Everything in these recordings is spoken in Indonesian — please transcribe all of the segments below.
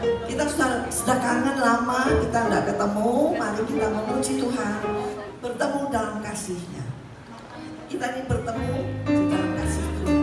Kita sudah kangen lama, kita nggak ketemu. Mari kita memuji Tuhan, bertemu dalam kasih-Nya. Kita ini bertemu di dalam kasih Tuhan.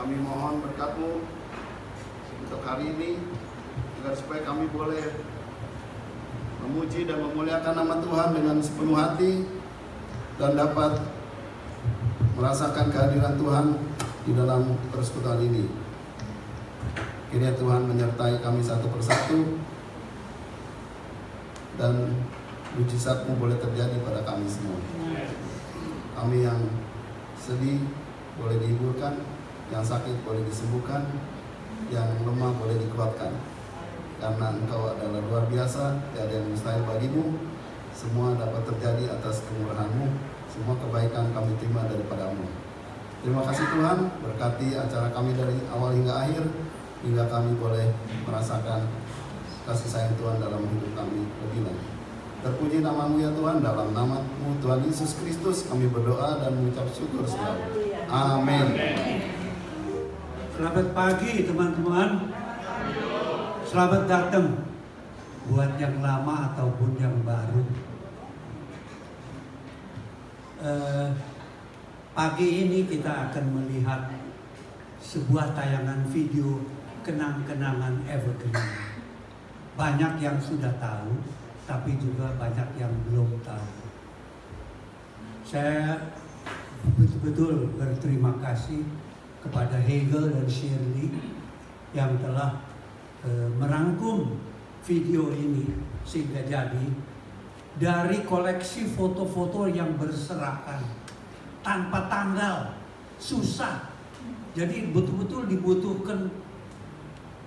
Kami mohon berkat-Mu untuk hari ini, agar supaya kami boleh memuji dan memuliakan nama Tuhan dengan sepenuh hati dan dapat merasakan kehadiran Tuhan di dalam persekutuan ini. Kiranya Tuhan menyertai kami satu persatu dan mujizat-Mu boleh terjadi pada kami semua. Kami yang sedih boleh dihiburkan, yang sakit boleh disembuhkan, yang lemah boleh dikuatkan. Karena Engkau adalah luar biasa, tiada yang mustahil bagi-Mu. Semua dapat terjadi atas kemurahan-Mu. Semua kebaikan kami terima daripada-Mu. Terima kasih Tuhan, berkati acara kami dari awal hingga akhir, hingga kami boleh merasakan kasih sayang Tuhan dalam hidup kami lebih lagi. Terpuji nama-Mu ya Tuhan, dalam nama-Mu Tuhan Yesus Kristus kami berdoa dan mengucap syukur selalu. Amin. Selamat pagi teman-teman. Selamat datang buat yang lama ataupun yang baru. Pagi ini kita akan melihat sebuah tayangan video kenang-kenangan evergreen. Banyak yang sudah tahu, tapi juga banyak yang belum tahu. Saya betul-betul berterima kasih kepada Hegel dan Shirley yang telah merangkum video ini sehingga jadi dari koleksi foto-foto yang berserakan tanpa tanggal, susah. Jadi betul-betul dibutuhkan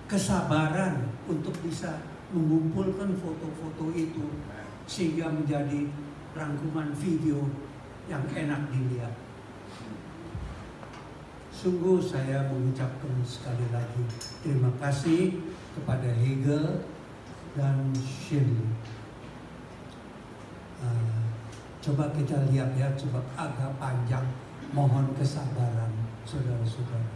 kesabaran untuk bisa mengumpulkan foto-foto itu sehingga menjadi rangkuman video yang enak dilihat. Sungguh saya mengucapkan sekali lagi terima kasih kepada Hegel dan Shirley. Coba kita lihat ya, coba agak panjang. Mohon kesabaran, saudara-saudara.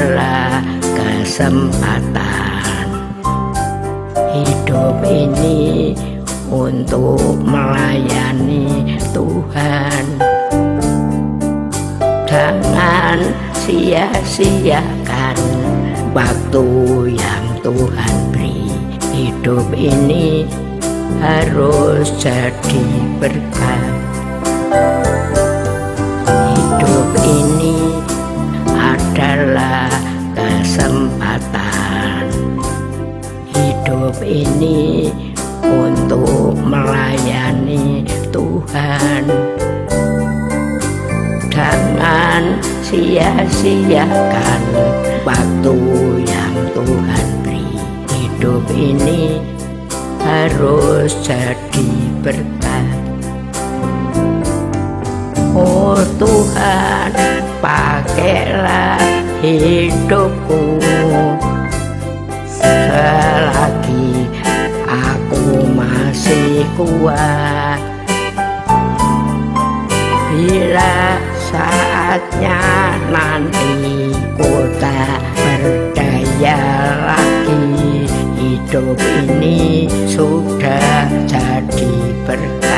adalah kesempatan. Hidup ini untuk melayani Tuhan. Jangan sia-siakan waktu yang Tuhan beri. Hidup ini harus jadi berkat. Hidup ini adalah kesempatan. Hidup ini untuk melayani Tuhan. Jangan sia-siakan waktu yang Tuhan beri. Hidup ini harus jadi berkat. Oh Tuhan, pakailah hidupku selagi aku masih kuat. Bila saatnya nanti ku tak berdaya lagi, hidup ini sudah jadi berkat.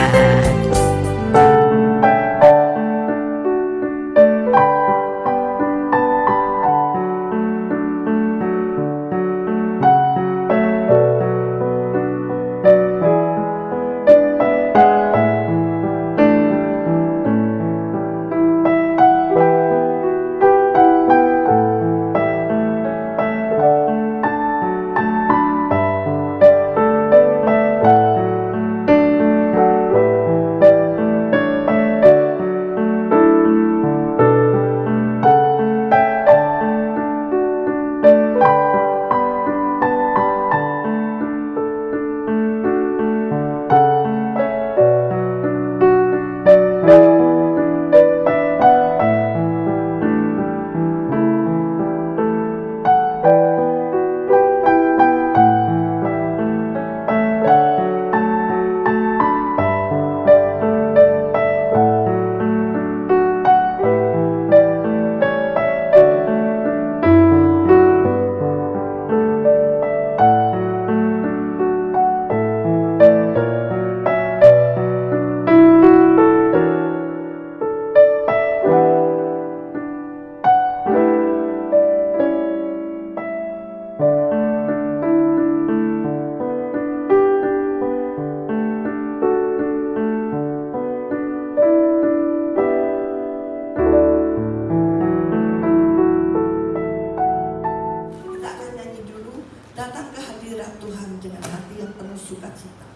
Tuhan dengan hati yang penuh sukacita.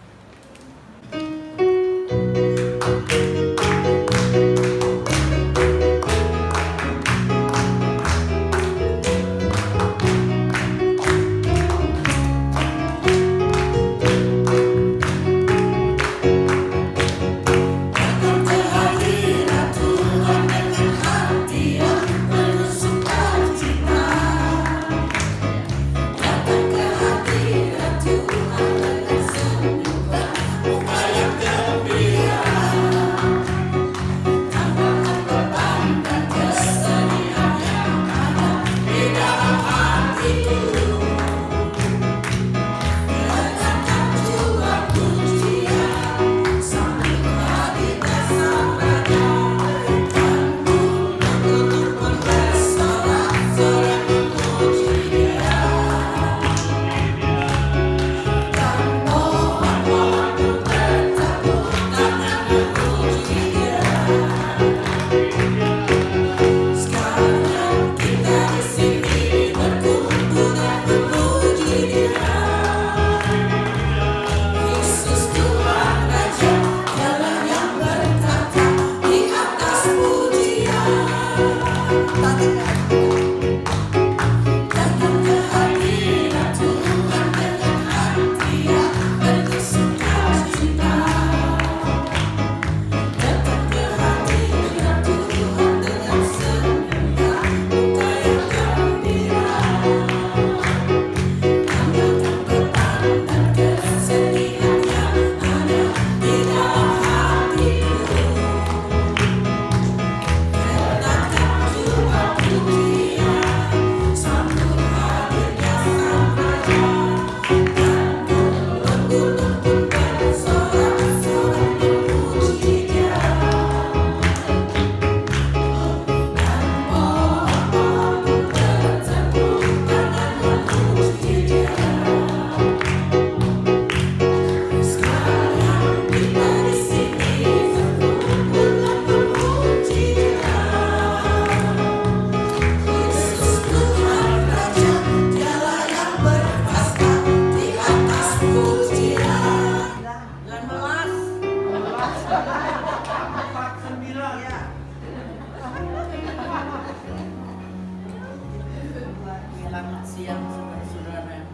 Selamat siang saudara-saudara.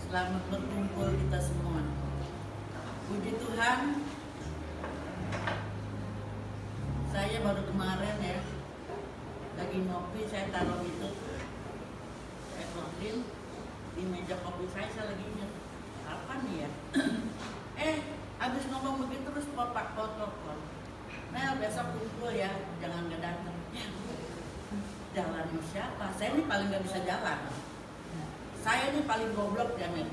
Selamat berkumpul kita semua. Puji Tuhan, saya baru kemarin ya, lagi ngopi, saya taruh itu, saya ngobrol di meja kopi saya lagi ingat, apa nih ya? Habis ngomong begitu terus Pak protokol. Nah besok kumpul ya, jangan nggak datang. Jalan siapa? Saya ini paling nggak bisa jalan. Saya ini paling goblok ya nih.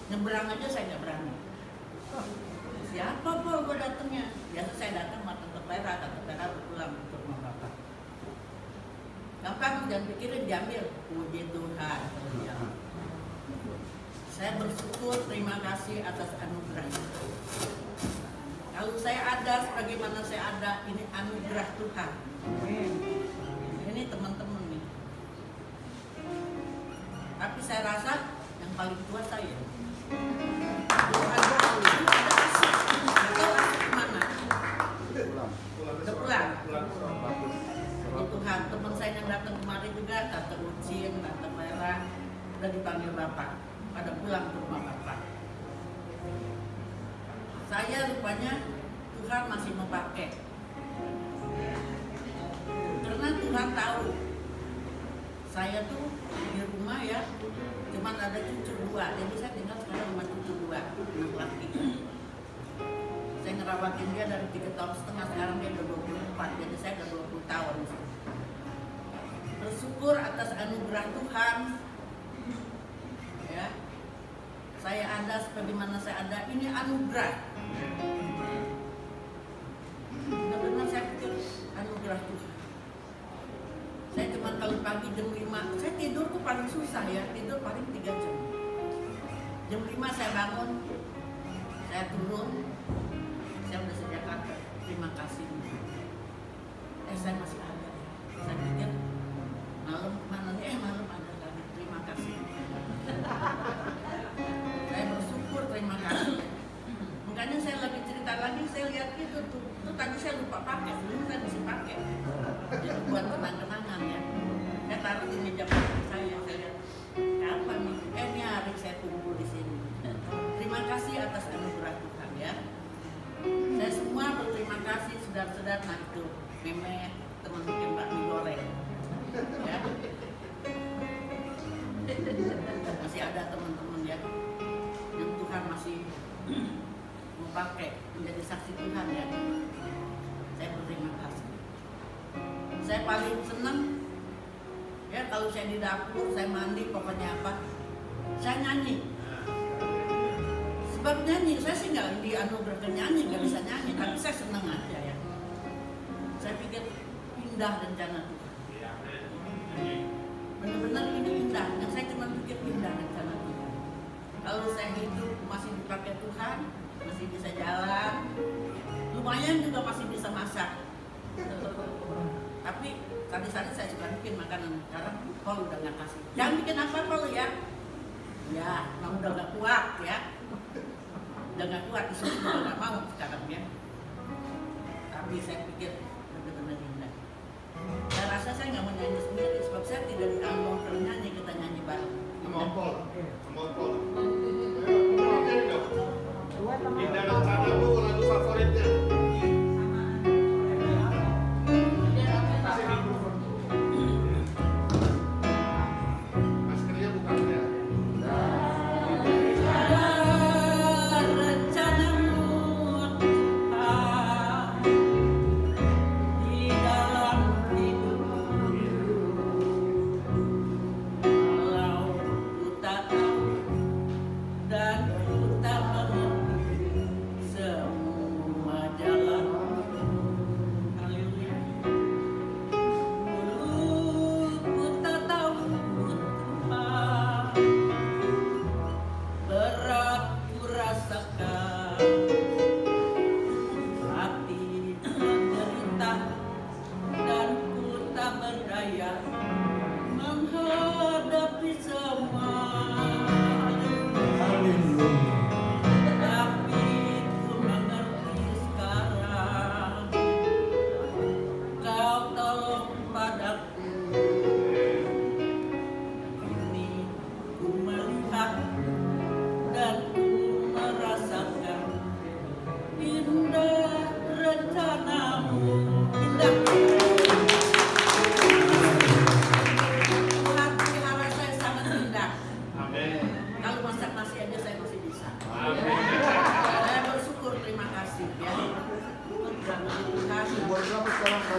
Nyebrang aja saya nggak berani. Siapa kok gue datangnya? Biasa saya datang sama Tante Vera pulang ke rumah bapak. Gampang, jangan pikirin diambil. Puji Tuhan. Saya bersyukur, terima kasih atas anugerah itu. Kalau saya ada, sebagaimana saya ada, ini anugerah Tuhan. Ini teman-teman nih. Tapi saya rasa yang paling tua saya. Tuhan ada asik. Nggak tahu asik kemana. Udah pulang. Puji Tuhan, teman saya yang datang kemarin juga, Tante Ucin, Tante Vera, udah dipanggil Bapak. Pada pulang ke rumah Bapak. Saya rupanya Tuhan masih mau pakai. Karena Tuhan tahu saya tuh di rumah ya cuman ada cucu 2, jadi saya tinggal sekarang sama cucu 2 anak laki. Saya ngerawatin dia dari 3,5 tahun, sekarang dia udah 24, jadi saya udah 20 tahun. Bersyukur atas anugerah Tuhan ya, saya ada sebagaimana saya ada, ini anugerah. Benar-benar saya pikir anugerah Tuhan. Saya cuma kalau pagi jam 5, saya tidur tuh paling susah ya, tidur paling 3 jam. Jam 5 saya bangun, saya turun, saya udah sediakan, terima kasih. Saya masih ada. Saya pikir malam mana nih, malam ada lagi, terima kasih. tadi saya lupa pakai, sebelum saya mesti pakai. Jadi buat kenang-kenangan ya. Saya taruh di meja kopi saya lihat kapan nih? Ini hari saya kumpul di sini. Terima kasih atas anugerah Tuhan ya. Saya semua berterima kasih saudara-saudara, nah itu Meme teman bikin bakmi goreng ya. Masih ada teman-teman ya yang Tuhan masih mau pakai menjadi saksi Tuhan ya. Saya berterima kasih. Saya paling senang ya kalau saya di dapur, saya mandi, pokoknya apa, saya nyanyi. Sebab nyanyi, saya sih nggak dianugerahkan nyanyi, nggak bisa nyanyi, tapi saya senang aja ya. Saya pikir indah rencana Tuhan. Benar-benar ini indah, yang saya cuma pikir indah rencana Tuhan. Kalau saya hidup masih dipakai Tuhan, masih bisa jalan, lumayan juga masih bisa masak. Tapi tadi saya suka bikin makanan, sekarang Paul udah nggak kasih. Jangan bikin apa-apa lo ya. Ya, memang udah nggak kuat ya. Udah nggak kuat, disuruh udah nggak mau sekarang ya. Tapi saya pikir benar-benar indah. Saya rasa saya nggak mau nyanyi sendiri, sebab saya tidak diambang kalau nyanyi, kita nyanyi bareng. Kemampuan. Indah rencanamu lagu favoritnya.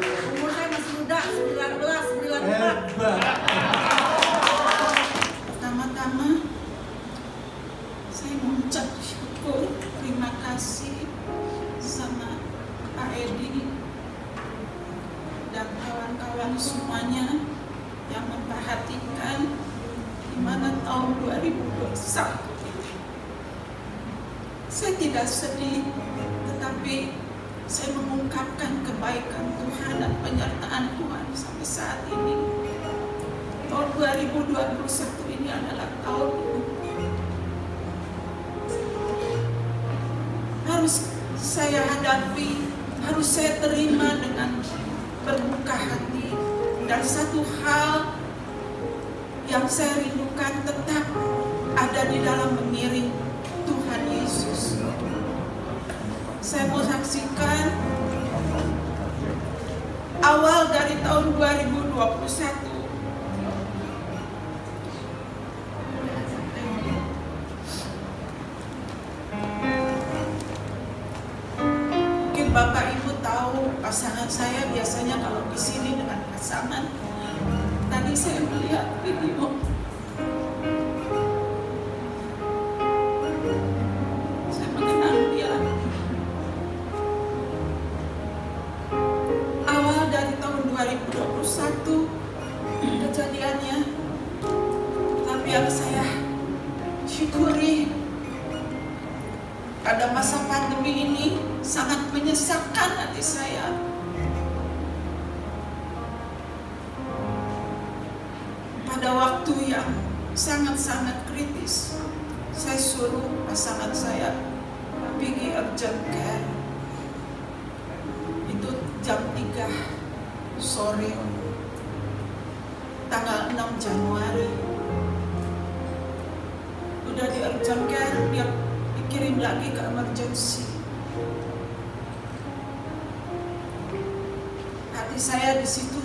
Umur saya masih muda, 19. Pertama-tama saya mengucap syukur, terima kasih sama Pak Edi dan kawan-kawan semuanya yang memperhatikan di mana tahun 2021 saya tidak sedih, tetapi saya mengungkapkan kebaikan Tuhan dan penyertaan Tuhan sampai saat ini. Tahun 2021 ini adalah tahun harus saya hadapi, harus saya terima dengan berbuka hati. Dan satu hal yang saya rindukan tetap ada di dalam mengiring Tuhan Yesus. Saya mau saksikan awal dari tahun 2021 mungkin Bapak Ibu tahu pasangan saya biasanya kalau di sini dengan pasangan. Tadi saya melihat video kejadiannya, tapi yang saya syukuri pada masa pandemi ini sangat menyesakkan hati saya. Pada waktu yang sangat-sangat kritis, saya suruh pasangan saya pergi urgent care. jam 3 sore tanggal 6 Januari. Udah di urgent care, dia dikirim lagi ke emergency. Hati saya di situ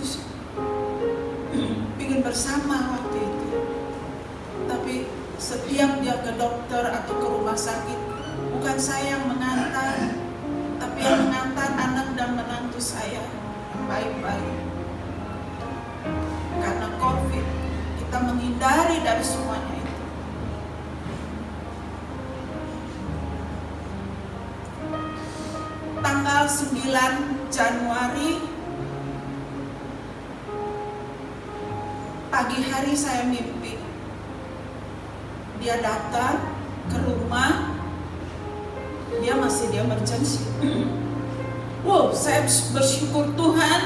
ingin bersama waktu itu. Tapi setiap dia ke dokter atau ke rumah sakit, bukan saya yang mengantar, tapi yang mengantar anak dan menantu saya baik-baik. Karena COVID, kita menghindari dari semuanya itu. Tanggal 9 Januari pagi hari saya mimpi dia datang ke rumah, dia masih di emergency. Wow, saya bersyukur Tuhan,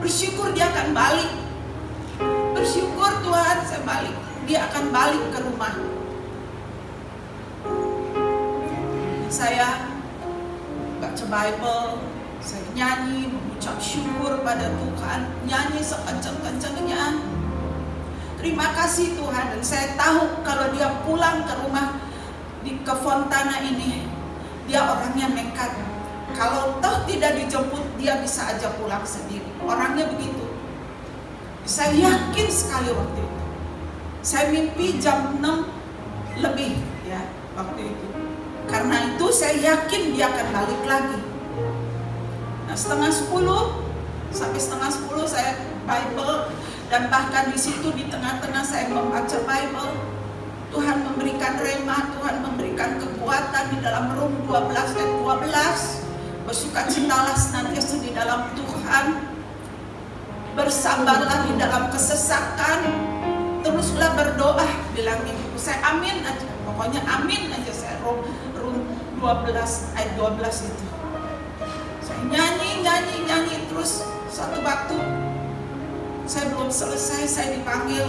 bersyukur dia akan balik. Bersyukur Tuhan, saya balik, dia akan balik ke rumah. Saya baca Bible, saya nyanyi, mengucap syukur pada Tuhan, nyanyi sekencang-kencangnya. Terima kasih Tuhan, dan saya tahu kalau dia pulang ke rumah ke Fontana ini, dia orangnya nekat. Kalau toh tidak dijemput, dia bisa aja pulang sendiri. Orangnya begitu. Saya yakin sekali waktu itu. Saya mimpi jam 6 lebih ya waktu itu. Karena itu saya yakin dia akan balik lagi. Nah, setengah 10 sampai setengah 10 saya Bible, dan bahkan di situ di tengah-tengah saya membaca Bible. Tuhan memberikan rema, Tuhan memberikan kekuatan di dalam Rom 12 ayat 12. Bersukacitalah senantiasa di dalam Tuhan. Bersabarlah di dalam kesesakan. Teruslah berdoa, bilang ibu. Saya amin aja, pokoknya amin aja saya. Rom 12 ayat 12 itu. Saya nyanyi terus. Satu waktu saya belum selesai, saya dipanggil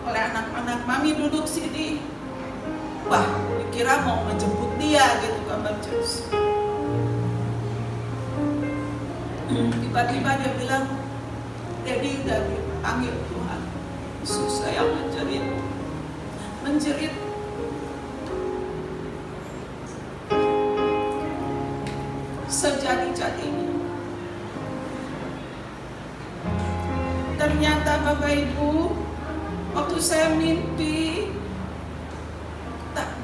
oleh anak-anak, "Mami duduk sini." Wah, dikira mau menjemput dia gitu ke emergency. Tiba-tiba dia bilang, "Daddy udah dipanggil Tuhan." Yesus, saya menjerit. Sejadi-jadinya. Ternyata Bapak Ibu, waktu saya mimpi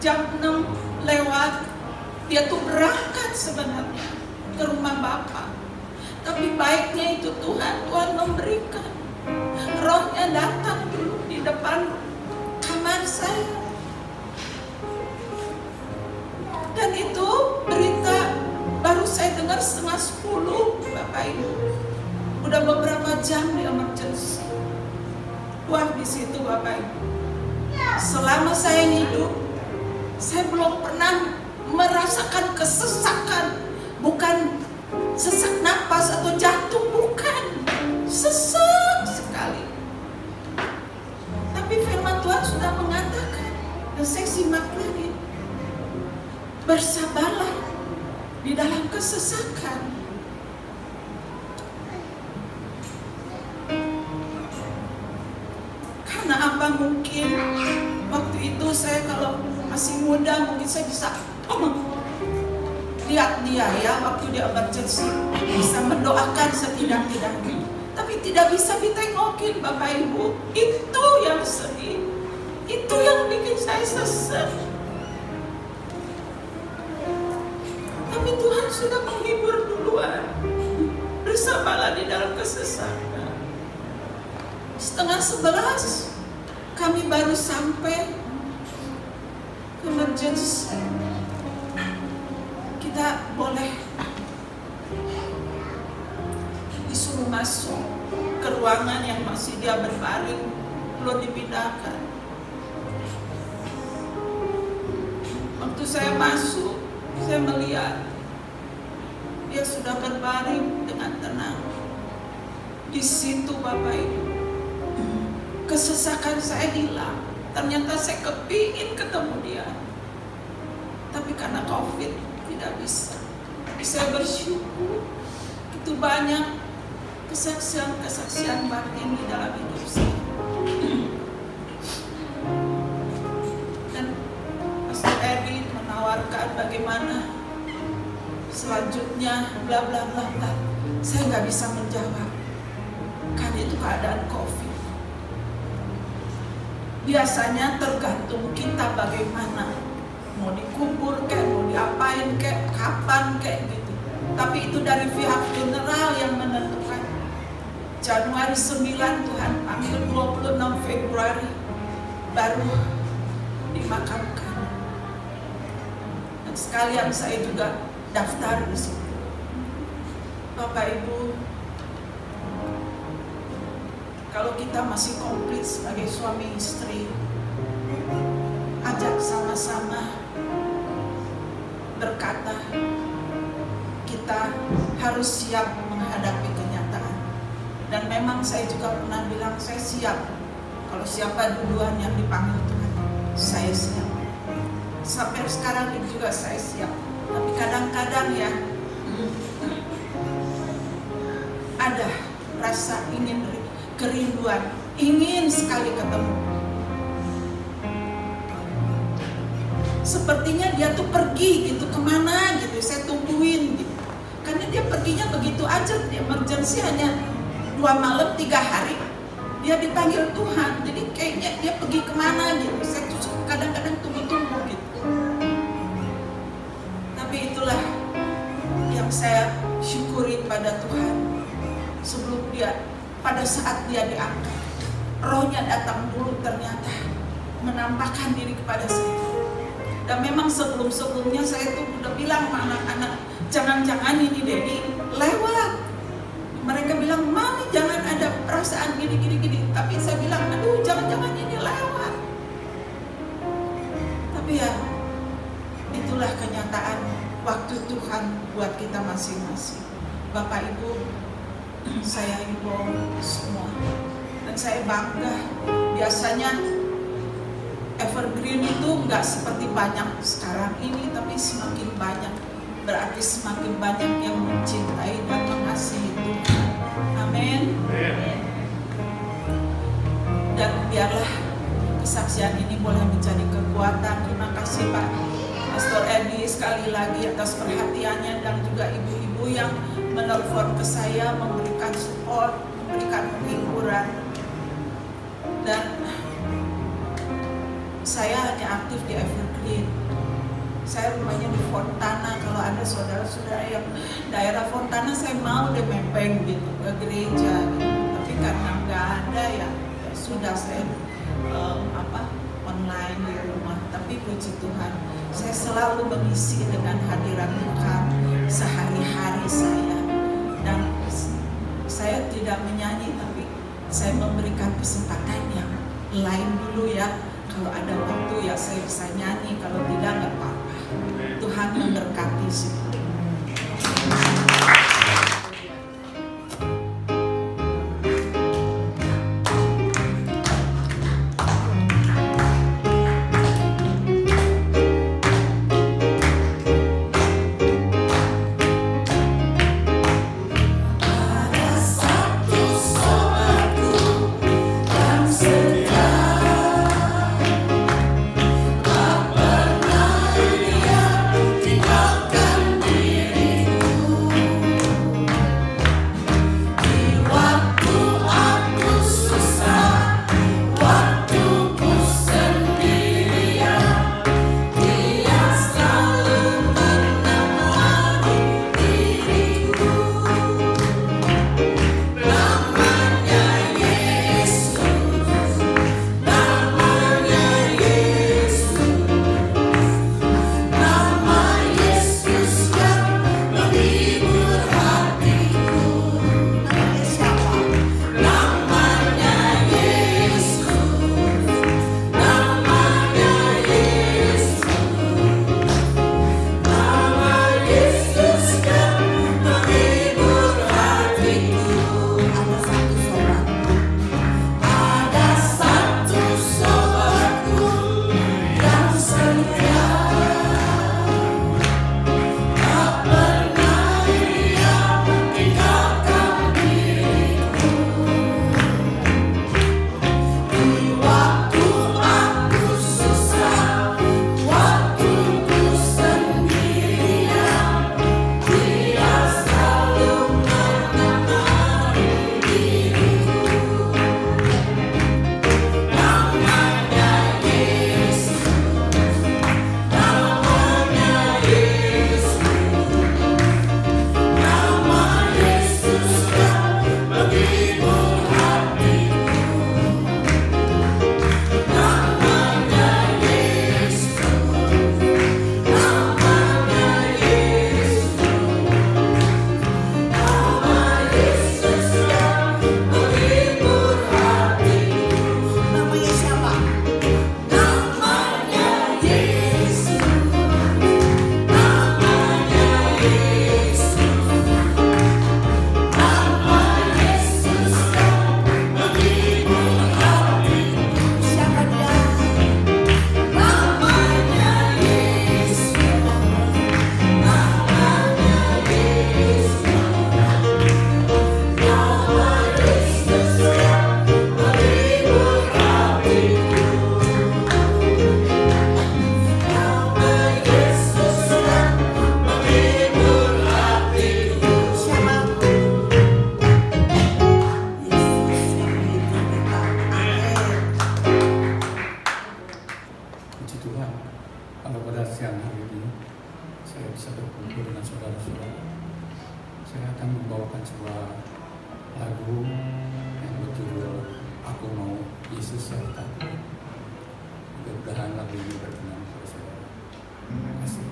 jam 6 lewat, dia tuh berangkat sebenarnya ke rumah Bapak. Tapi baiknya itu Tuhan memberikan. Rohnya datang dulu di depan kamar saya. Dan itu berita baru saya dengar setengah 10, Bapak Ibu. Udah beberapa jam di emergency. Wah, di situ Bapak Ibu, selama saya hidup, saya belum pernah merasakan kesesakan. Bukan sesak napas atau jantung, bukan. Sesak sekali. Tapi firman Tuhan sudah mengatakan, dan saya simak lagi, bersabarlah di dalam kesesakan. Karena apa, mungkin waktu itu saya kalau masih muda, mungkin saya bisa lihat dia ya waktu dia emergency, bisa mendoakan setidak-tidaknya. Tapi tidak bisa ditengokin Bapak Ibu. Itu yang sedih, itu yang bikin saya sesat. Tapi Tuhan sudah menghibur duluan. Bersabarlah di dalam kesesakan. Setengah 11 kami baru sampai ke emergency. Kita boleh disuruh masuk ke ruangan yang masih dia berbaring, belum dipindahkan. Waktu saya masuk, saya melihat dia sudah berbaring dengan tenang. Di situ Bapak Ibu, kesesakan saya hilang. Ternyata saya kepingin ketemu dia, tapi karena COVID tidak bisa. Saya bersyukur begitu banyak kesaksian-kesaksian batin di dalam hidup saya. Dan Pastor Edi menawarkan bagaimana selanjutnya bla bla bla bla. Saya nggak bisa menjawab karena itu keadaan COVID. Biasanya tergantung kita bagaimana, mau dikubur kayak, mau diapain kayak, kapan kayak gitu. Tapi itu dari pihak funeral yang menentukan. Januari 9 Tuhan panggil, 26 Februari baru dimakamkan. Dan sekalian saya juga daftar di situ. Bapak Ibu, kalau kita masih komplit sebagai suami istri, ajak sama-sama berkata, kita harus siap menghadapi kenyataan. Dan memang saya juga pernah bilang, saya siap. Kalau siapa duluan yang dipanggil Tuhan, saya siap. Sampai sekarang ini juga saya siap. Tapi kadang-kadang ya, ada rasa ingin, kerinduan, ingin sekali ketemu. Sepertinya dia tuh pergi gitu, kemana gitu, saya tungguin gitu. Karena dia perginya begitu aja, dia emergency hanya 2 malam 3 hari. Dia dipanggil Tuhan, jadi kayaknya dia pergi kemana gitu. Saya tuh kadang-kadang tunggu-tunggu gitu. Tapi itulah yang saya syukuri pada Tuhan. Sebelum dia, pada saat dia diangkat, rohnya datang dulu, ternyata menampakkan diri kepada saya. Dan memang sebelum-sebelumnya saya tuh udah bilang sama anak-anak, jangan-jangan ini Dedi lewat. Mereka bilang, Mami jangan ada perasaan gini-gini. Tapi saya bilang, aduh jangan-jangan ini lewat. Tapi ya, itulah kenyataan waktu Tuhan buat kita masing-masing. Bapak Ibu, saya himbau semua, dan saya bangga. Biasanya evergreen itu nggak seperti banyak sekarang ini, tapi semakin banyak, berarti semakin banyak yang mencintai dan mengasihi Tuhan. Amin. Dan biarlah kesaksian ini boleh menjadi kekuatan. Terima kasih Pak Pastor Edi sekali lagi atas perhatiannya, dan juga ibu-ibu yang menelpon ke saya, memberikan support, memberikan penghiburan. Dan saya hanya aktif di Evergreen. Saya rumahnya di Fontana. Kalau ada saudara-saudara yang daerah Fontana, saya mau deh mepeng gitu ke gereja gitu. Tapi karena nggak ada ya sudah, saya online di rumah. Tapi puji Tuhan, saya selalu mengisi dengan hadirat Tuhan sehari-hari saya. Dan saya tidak menyanyi, tapi saya memberikan kesempatan yang lain dulu ya. Kalau ada waktu ya saya bisa nyanyi, kalau tidak nggak apa-apa. Tuhan memberkati situ. Tinggalkan saya bisa berkumpul dengan saudara-saudara. Saya akan membawakan sebuah lagu yang berjudul Aku Mau Yesus Sertaku. Mudah-mudahan lagu ini berkenan kepada saudara. Terima kasih.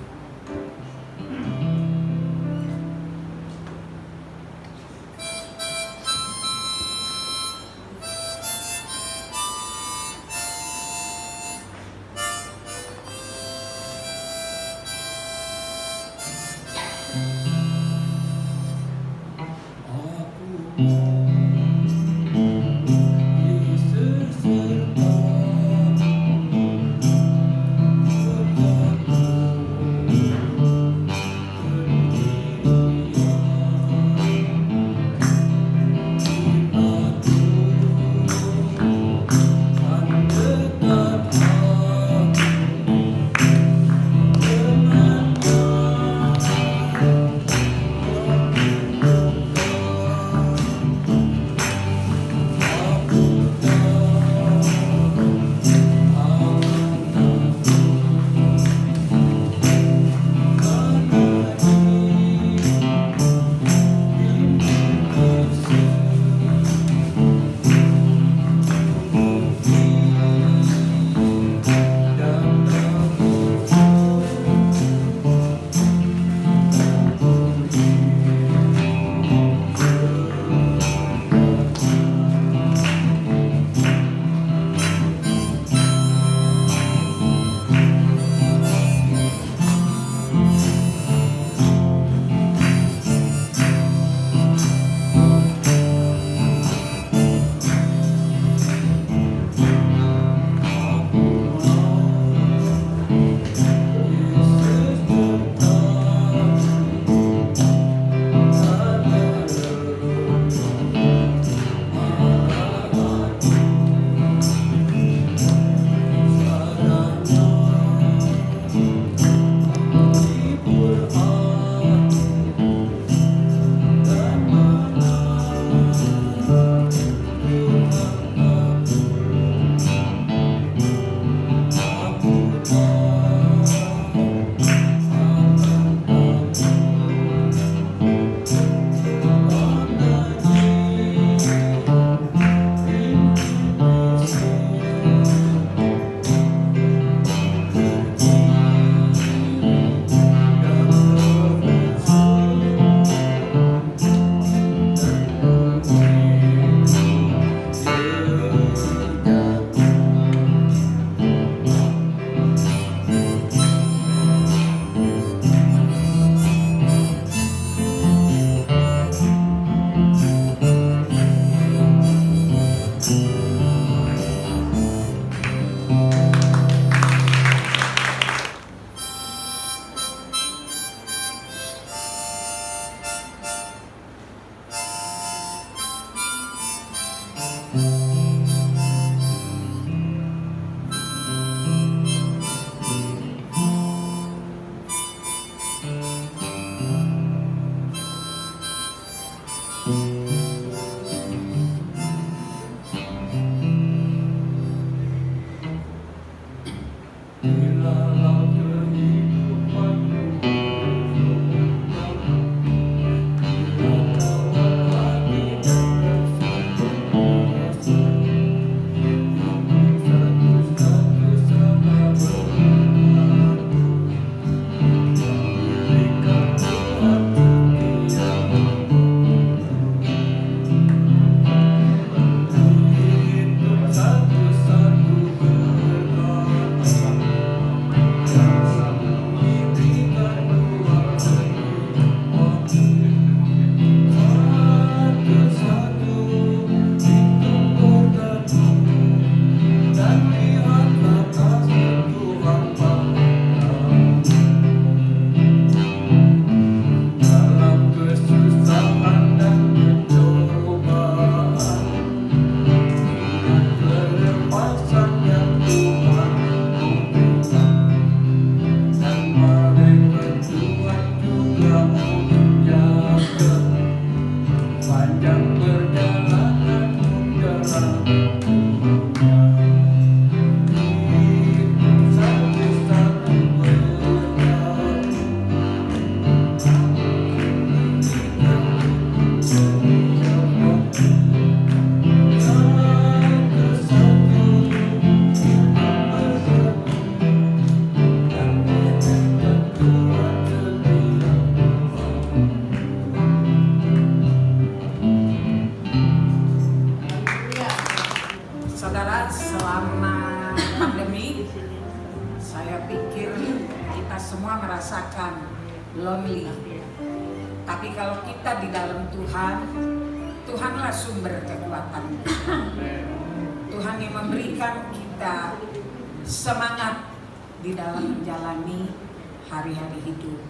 semua merasakan lonely. Tapi kalau kita di dalam Tuhan, Tuhanlah sumber kekuatan kita. Tuhan yang memberikan kita semangat di dalam menjalani hari-hari hidup.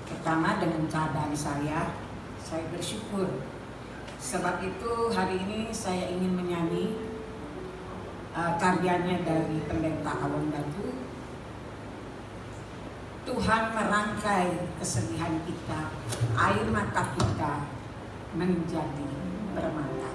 Pertama, dengan keadaan saya bersyukur. Sebab itu hari ini saya ingin menyanyi karyanya dari Pendeta Awang Batu. Tuhan merangkai kesedihan kita, air mata kita menjadi permata.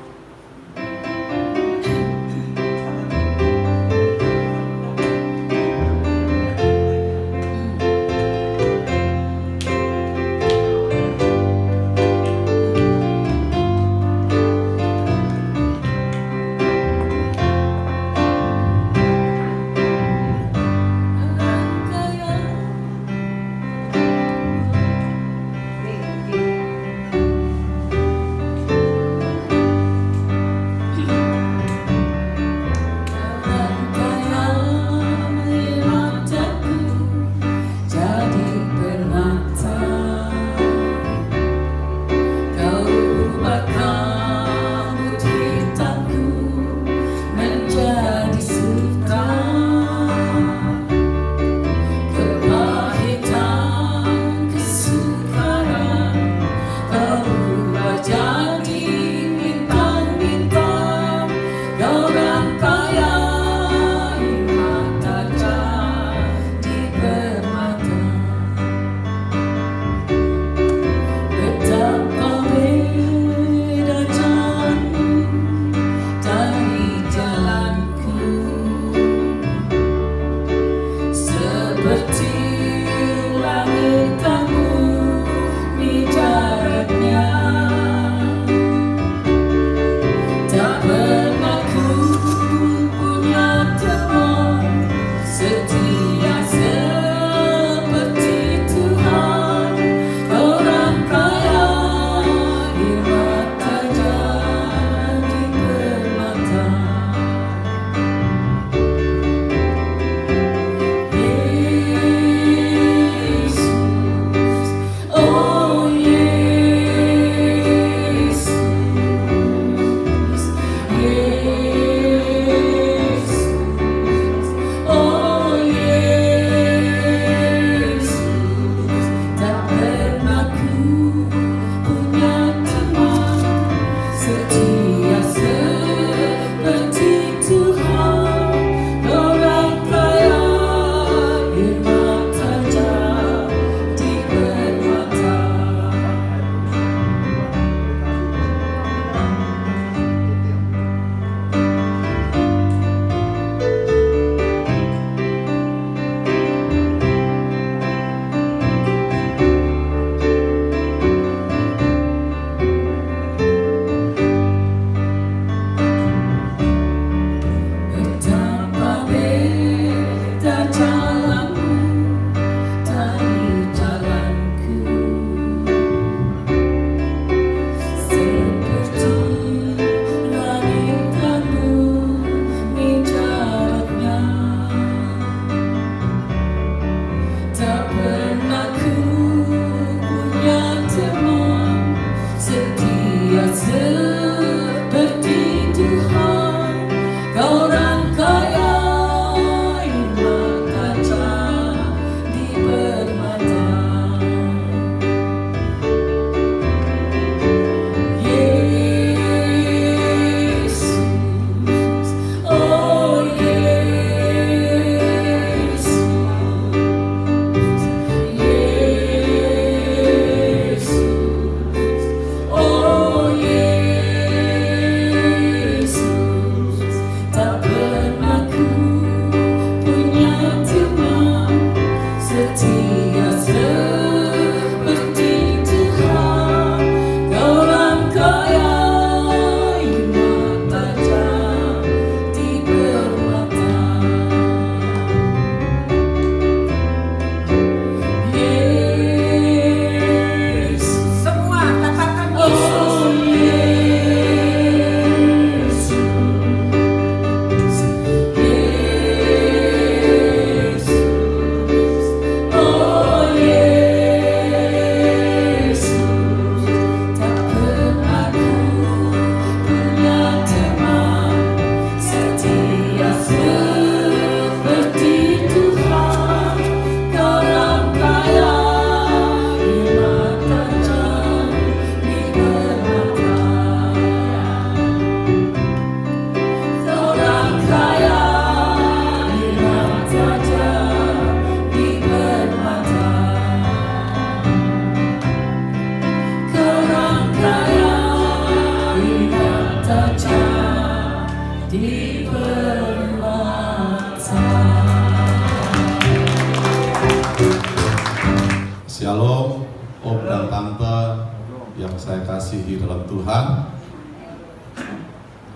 om dan tante yang saya kasihi dalam Tuhan.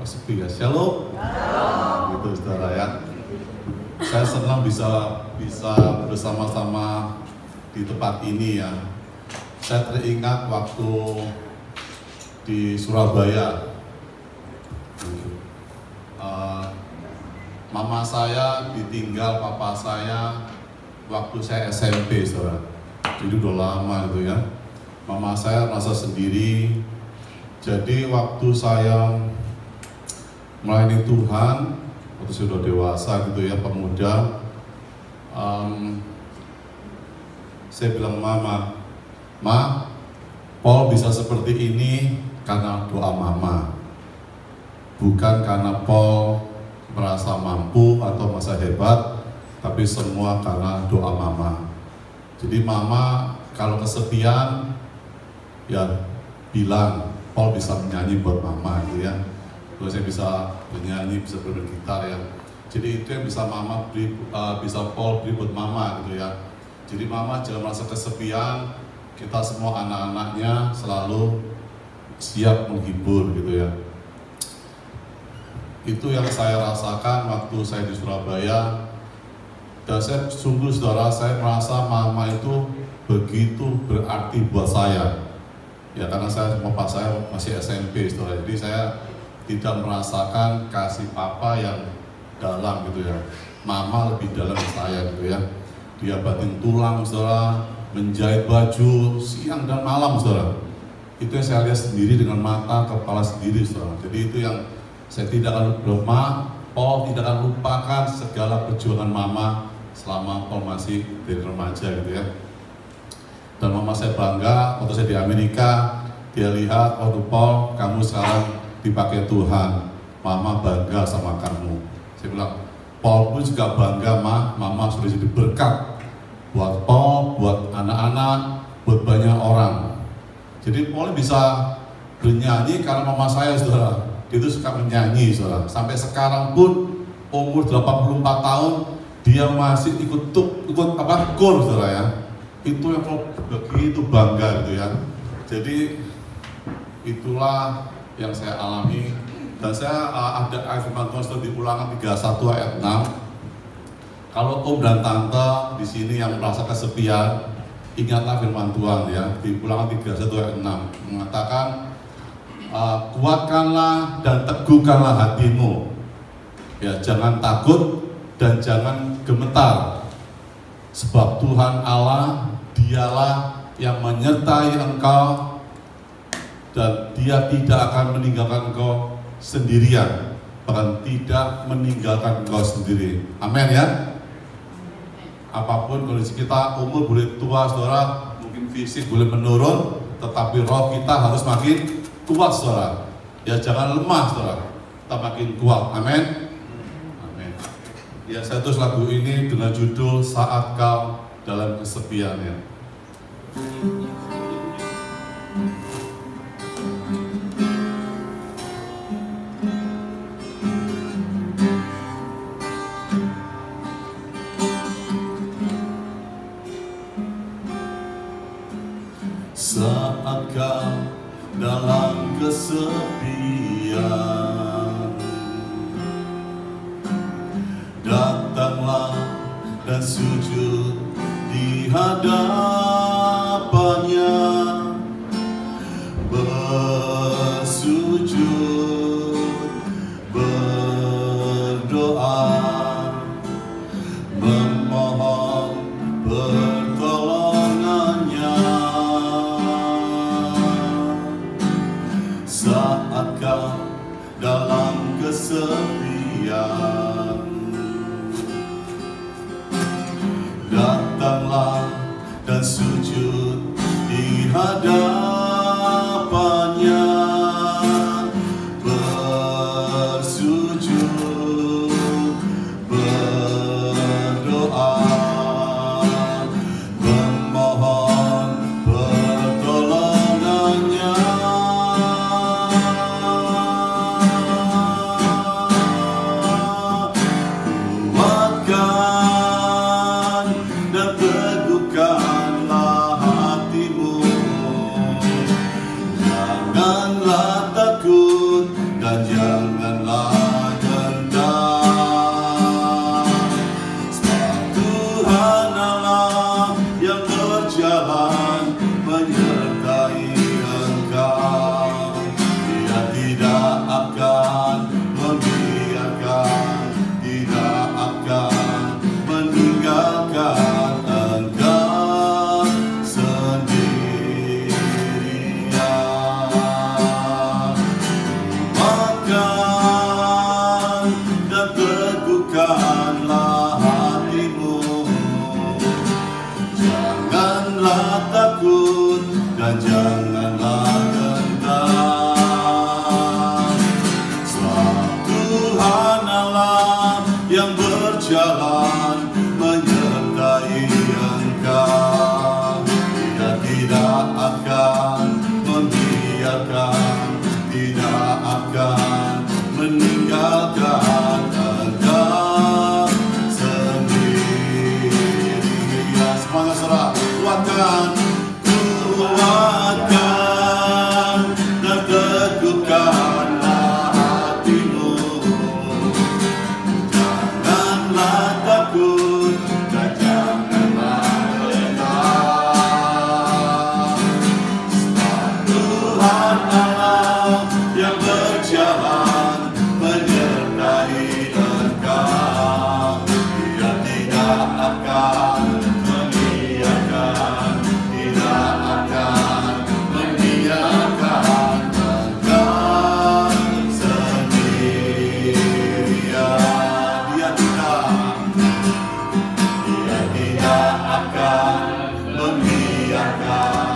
Sepi ya, shalom. Gitu saudara ya. Saya senang bisa bersama-sama di tempat ini ya. Saya teringat waktu di Surabaya. Mama saya ditinggal papa saya waktu saya SMP, saudara. Jadi udah lama itu ya. Mama saya merasa sendiri. Jadi waktu saya melayani Tuhan, waktu saya sudah dewasa gitu ya, pemuda, saya bilang Mama, Paul bisa seperti ini karena doa Mama, bukan karena Paul merasa mampu atau merasa hebat, tapi semua karena doa Mama. Jadi Mama kalau kesepian, ya bilang Paul bisa menyanyi buat Mama gitu ya. Kalau saya bisa bernyanyi, bisa bermain gitar ya. Jadi itu yang bisa Mama beri, bisa Paul beri buat Mama gitu ya. Jadi Mama jangan merasa kesepian. Kita semua anak-anaknya selalu siap menghibur gitu ya. Itu yang saya rasakan waktu saya di Surabaya. Dan saya sungguh saudara, saya merasa Mama itu begitu berarti buat saya. Ya karena bapak saya masih SMP saudara. Jadi saya tidak merasakan kasih papa yang dalam gitu ya. Mama lebih dalam dari saya gitu ya. Dia banting tulang saudara, menjahit baju siang dan malam saudara. Itu yang saya lihat sendiri dengan mata kepala sendiri saudara. Jadi itu yang saya tidak akan lupa. Paul tidak akan lupakan segala perjuangan Mama selama Paul masih dari remaja gitu ya. Dan Mama saya bangga waktu saya di Amerika, dia lihat waktu Paul, kamu sekarang dipakai Tuhan, Mama bangga sama kamu. Saya bilang, Paul pun juga bangga Mama sudah jadi berkat buat Paul, buat anak-anak, buat banyak orang. Jadi Paul bisa bernyanyi karena Mama saya saudara, dia itu suka menyanyi saudara. Sampai sekarang pun umur 84 tahun dia masih ikut kor saudara ya. Itu yang Paul begitu bangga gitu ya. Jadi itulah yang saya alami. Dan saya ada ayat firman Tuhan di Ulangan 31 ayat 6. Kalau om dan tante di sini yang merasa kesepian, ingatlah firman Tuhan ya. Di Ulangan 31 ayat 6 mengatakan, kuatkanlah dan teguhkanlah hatimu. Ya, jangan takut dan jangan gemetar. Sebab Tuhan Allah, dialah yang menyertai engkau, dan dia tidak akan meninggalkan engkau sendirian, bahkan tidak meninggalkan engkau sendiri. Amin ya. Apapun kondisi kita, umur boleh tua saudara, mungkin fisik boleh menurun, tetapi roh kita harus makin kuat saudara. Ya jangan lemah saudara, kita makin kuat. Amin. Amin. Ya saya tulis lagu ini dengan judul Saat Kau Dalam Kesepian ya. Saat kau dalam kesepian, datanglah dan sujud di hadapannya, bersujud, berdoa, memohon pertolongannya. Saat kau dalam kesepian, datanglah dan sujud di hadapannya, bersujud, berdoa, memohon pertolongannya. Kuatkan dan teguhkanlah yang berjalan menyertai engkau. Dia tidak akan membiarkan, tidak akan meninggalkan engkau sendirian. Makan dan teguhkanlah hatimu, janganlah takut dan janganlah gentar. Sebab Tuhan Allah yang berjalan menyertai engkau. Dia tidak akan membiarkan, tidak akan meninggalkan engkau sendirian. Semangat saudara, kuatkan, kuatkan dan teguhkanlah hatimu, janganlah takut dan janganlah gentar. Sebab Tuhan Allah yang berjalan menyertai engkau. Dia tidak akan membiarkan, tidak akan meninggalkan engkau sendirian. Dia tidak akan membiarkan,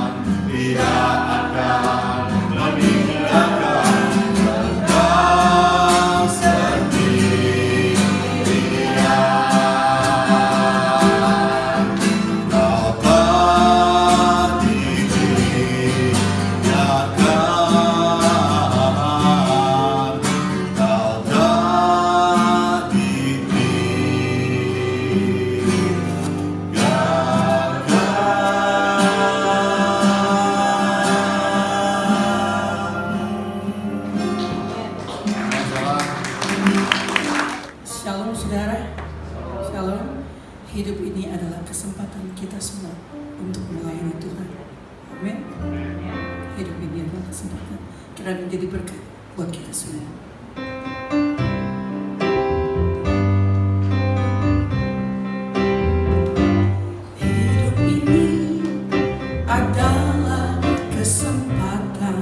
tidak akan meninggalkan engkau sendirian. Kau telah dibiarkan, kau telah Shalom saudara, shalom. Hidup ini adalah kesempatan kita semua untuk melayani Tuhan. Amin. Hidup ini adalah kesempatan kita menjadi berkat buat kita semua. Hidup ini adalah kesempatan.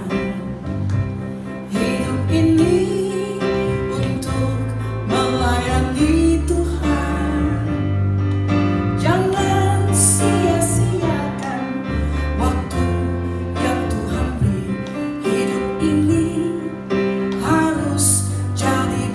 Hidup ini untuk melayani Tuhan. Jangan sia-siakan waktu yang Tuhan beri. Hidup ini harus jadi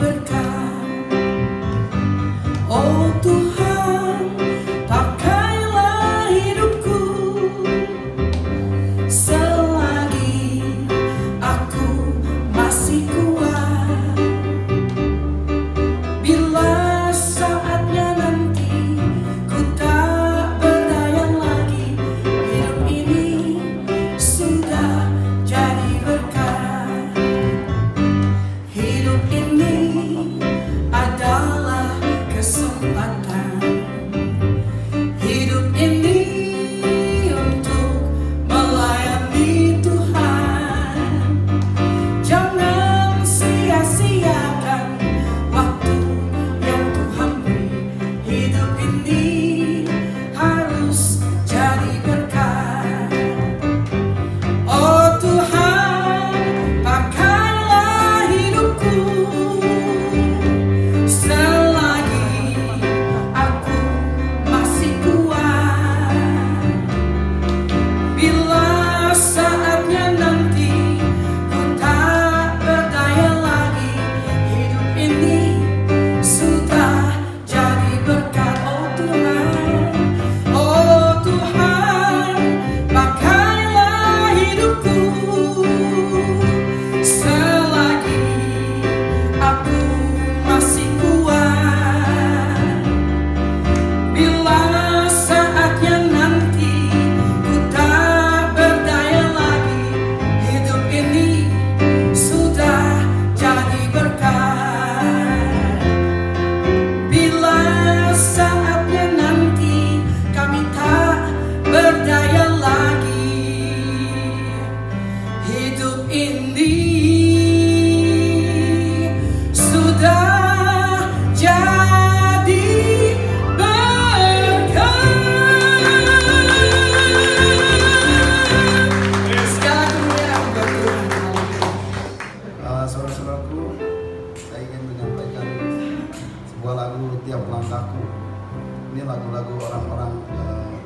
berdaya lagi. Hidup ini sudah jadi berkat. Saudara-saudaraku, saya ingin menyampaikan sebuah lagu Tiap Langkahku. Ini lagu-lagu orang-orang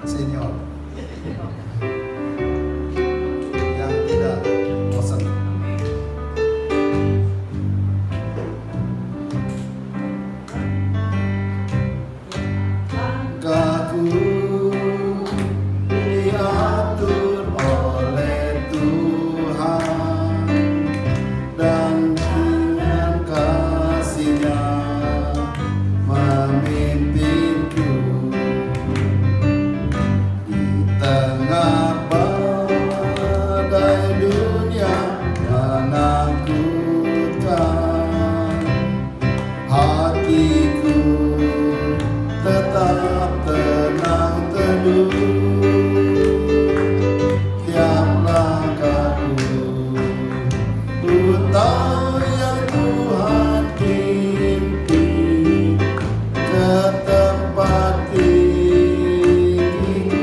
senior yang tidak bosan. Langkahku diatur oleh Tuhan, dan dengan kasih-Nya memimpinku di tengah badai dunia menakutkan. Hatiku tetap tenang teduh. Tiap langkahku ku tahu yang Tuhan pimpin ke tempat tinggiku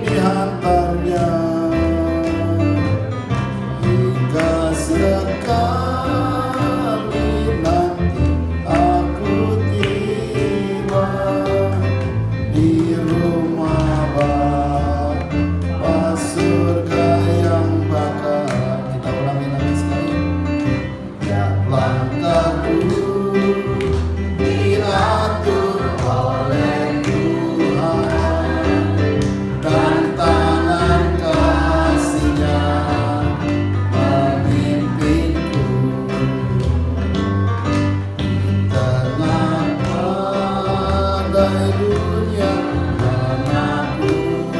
dihantarnya, hingga sekali nanti aku tiba di rumah Bapa surga yang bakal. Kita ulangi lagi sekali. Tiap langkahku diatur oleh Tuhan, dan tangan kasih-Nya memimpinku di tengah badai dunia menakutkan.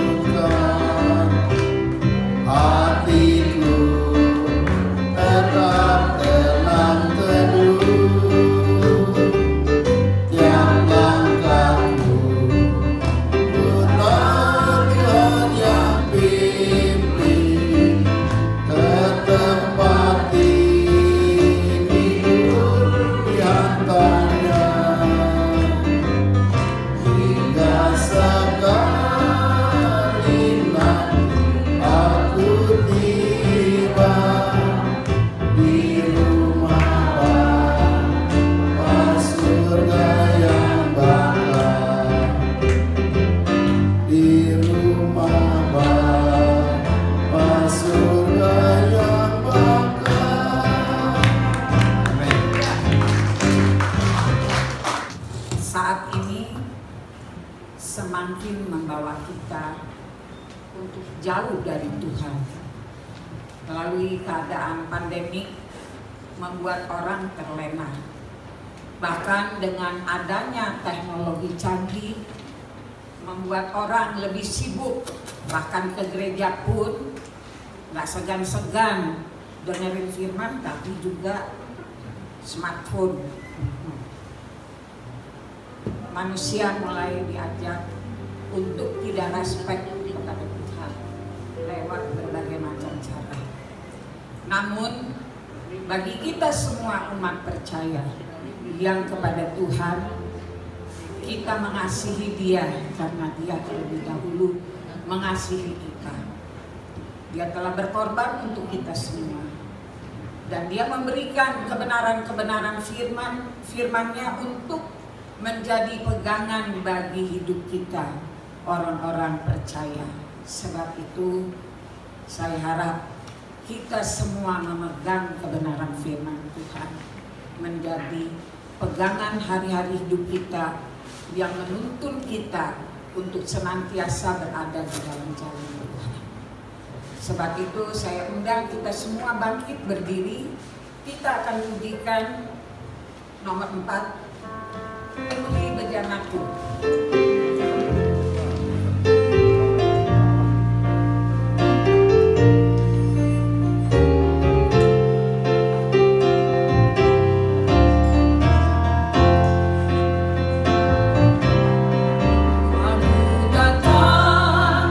Hatiku tetap tenang teduh. Tiap langkahku ku tahu Tuhan yang pimpin ke tempat tinggiku dihantarnya, hingga sekali nanti aku tiba di rumah Bapa surga yang bakal, di rumah Bapa surga yang bakal. Amin. Saat ini semakin membawa kita untuk jauh dari Tuhan. Melalui keadaan pandemik membuat orang terlena. Bahkan dengan adanya teknologi canggih membuat orang lebih sibuk, bahkan ke gereja pun nggak segan-segan dengerin firman, tapi juga smartphone. Manusia mulai diajak untuk tidak respect kepada Tuhan lewat berbagai macam cara. Namun bagi kita semua umat percaya yang kepada Tuhan, kita mengasihi Dia karena Dia terlebih dahulu mengasihi kita. Dia telah berkorban untuk kita semua, dan Dia memberikan kebenaran-kebenaran firman-Nya untuk menjadi pegangan bagi hidup kita, orang-orang percaya. Sebab itu saya harap kita semua memegang kebenaran firman Tuhan menjadi pegangan hari-hari hidup kita, yang menuntun kita untuk senantiasa berada di dalam jalan Tuhan. Sebab itu saya undang kita semua bangkit berdiri. Kita akan pujikan nomor 4, Penuhi Bejanaku. Aku datang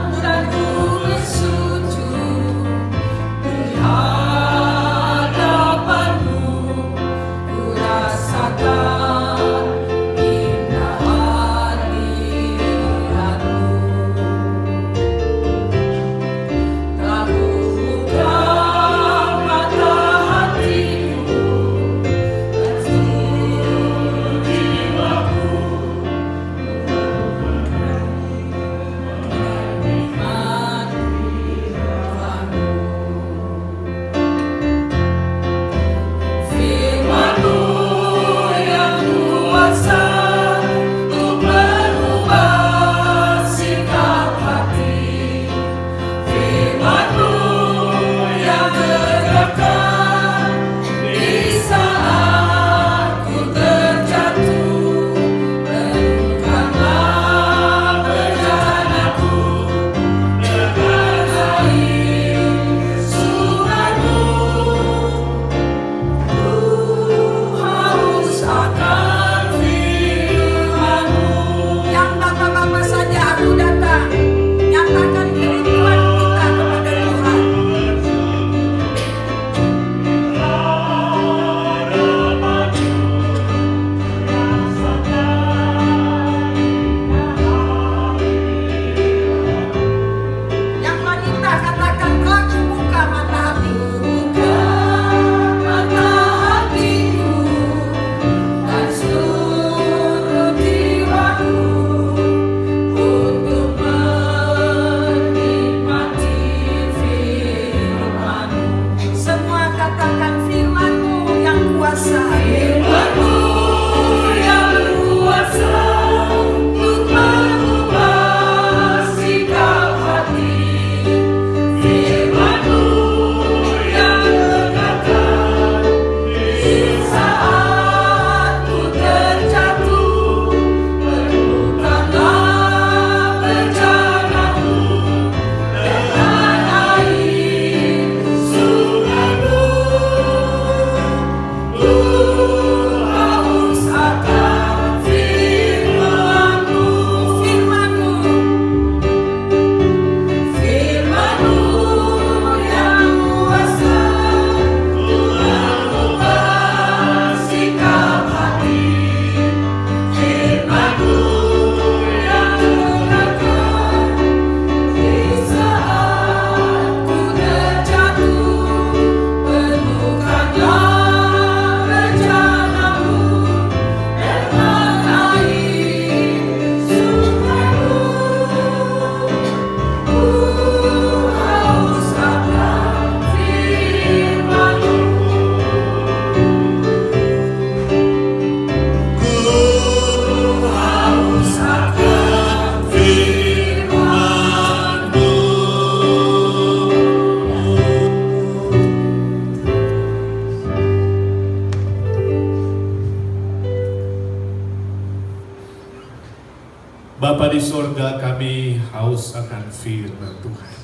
haus akan firman Tuhan.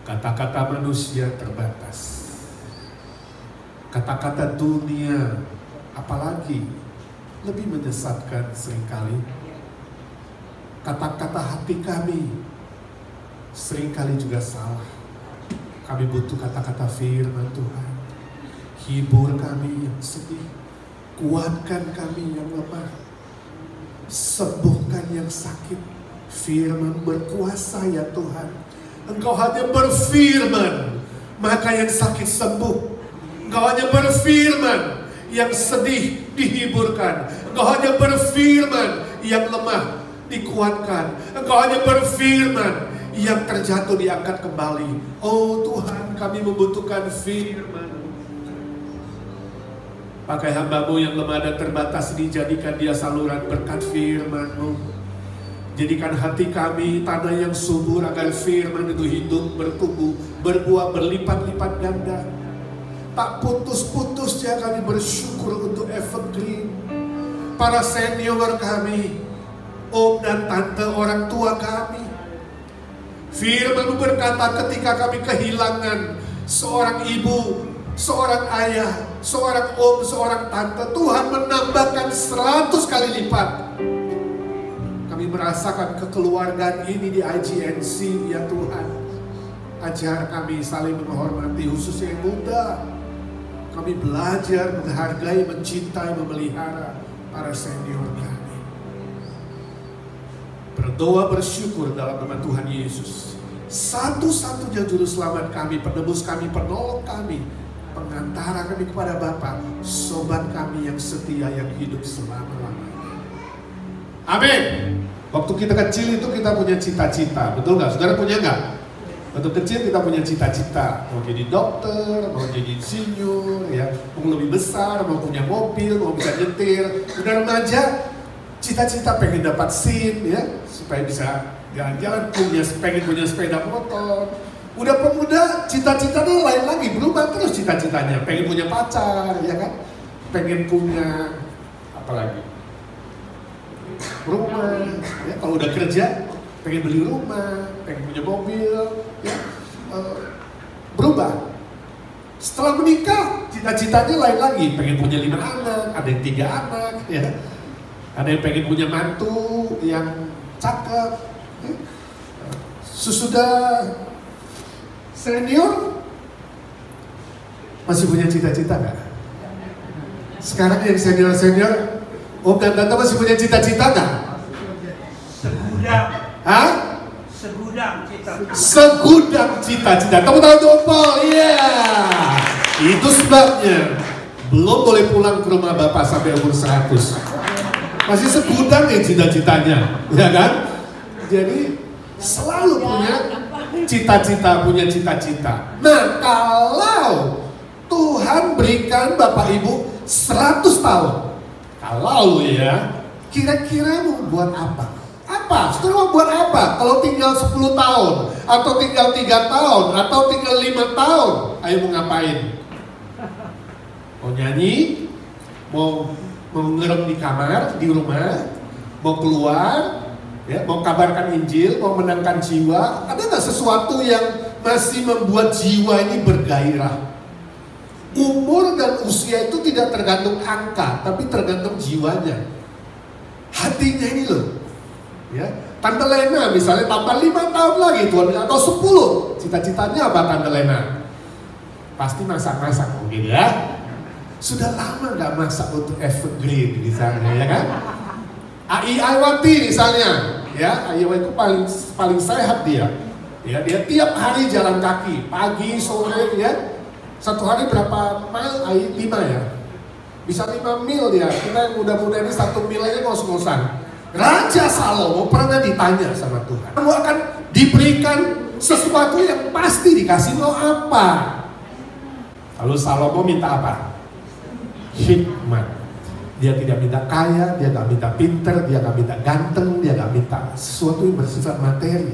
Kata-kata manusia terbatas. Kata-kata dunia apalagi lebih menyesatkan seringkali. Kata-kata hati kami seringkali juga salah. Kami butuh kata-kata firman Tuhan. Hibur kami yang sedih, kuatkan kami yang lemah, sembuhkan yang sakit. Firman berkuasa ya Tuhan. Engkau hanya berfirman, maka yang sakit sembuh. Engkau hanya berfirman, yang sedih dihiburkan. Engkau hanya berfirman, yang lemah dikuatkan. Engkau hanya berfirman, yang terjatuh diangkat kembali. Oh Tuhan, kami membutuhkan firman. Pakai hamba-Mu yang lemah dan terbatas ini, jadikan dia saluran berkat firman-Mu. Jadikan hati kami tanah yang subur agar firman itu hidup, bertumbuh, berbuah, berlipat-lipat ganda. Tak putus-putusnya kami bersyukur untuk Evergreen. Para senior kami, om dan tante, orang tua kami. Firman berkata ketika kami kehilangan seorang ibu, seorang ayah, seorang om, seorang tante, Tuhan menambahkan 100 kali lipat. Kami merasakan kekeluargaan ini di IGNC ya Tuhan. Ajar kami saling menghormati, khususnya yang muda. Kami belajar menghargai, mencintai, memelihara para senior kami. Berdoa bersyukur dalam nama Tuhan Yesus. Satu-satunya juru selamat kami, penebus kami, penolong kami, pengantara kami kepada Bapa, sobat kami yang setia, yang hidup selama-lamanya. Amin. Waktu kita kecil itu kita punya cita-cita, betul nggak? Saudara punya nggak? Waktu kecil kita punya cita-cita, mau jadi dokter, mau jadi insinyur, ya, mau lebih besar, mau punya mobil, mau bisa nyetir. Udah remaja, cita-cita pengen dapat SIM, ya, supaya bisa jalan-jalan, pengen punya sepeda motor. Udah pemuda, cita-citanya lain lagi, berubah terus cita-citanya. Pengen punya pacar, ya kan? Pengen punya apa lagi? Rumah, ya. Kalau udah kerja, pengen beli rumah, pengen punya mobil, ya. Berubah. Setelah menikah, cita-citanya lain lagi. Pengen punya 5 anak, ada yang 3 anak, ya. Ada yang pengen punya mantu yang cakep. Sesudah senior, masih punya cita-cita nggak? Sekarang yang senior-senior, om dan tante masih punya cita-cita nggak? Segudang. Hah? Segudang cita-cita. Segudang cita-cita. Tepuk tangan untuk Paul, iya. Itu sebabnya belum boleh pulang ke rumah Bapak sampai umur 100. Masih segudang nih cita-citanya, ya kan? Jadi selalu punya cita-cita, punya cita-cita. Nah, kalau Tuhan berikan Bapak Ibu 100 tahun, kalau ya, kira-kira mau buat apa? Apa? Saudara mau buat apa? Kalau tinggal 10 tahun, atau tinggal 3 tahun, atau tinggal 5 tahun, ayo mau ngapain? Mau nyanyi? Mau ngerem di kamar, di rumah? Mau keluar? Ya, mau kabarkan Injil, mau menangkan jiwa? Ada nggak sesuatu yang masih membuat jiwa ini bergairah? Umur dan usia itu tidak tergantung angka, tapi tergantung jiwanya. Hatinya ini loh. Ya, Tante Lena misalnya tambah 5 tahun lagi Tuhan, atau 10. Cita-citanya apa Tante Lena? Pasti masak-masak mungkin ya. Sudah lama nggak masak untuk Evergreen misalnya, ya kan? Ai Aiwati misalnya, ya, Aiwati itu paling sehat dia. Ya, dia tiap hari jalan kaki, pagi, sore, ya. Satu hari berapa mil? 5 ya. Bisa 5 mil dia. Kita yang muda-muda ini 1 mil aja ngos-ngosan. Raja Salomo pernah ditanya sama Tuhan, kamu akan diberikan sesuatu yang pasti dikasih, mau apa? Lalu Salomo minta apa? Hikmat. Dia tidak minta kaya, dia gak minta pinter, dia gak minta ganteng, dia gak minta sesuatu yang bersifat materi.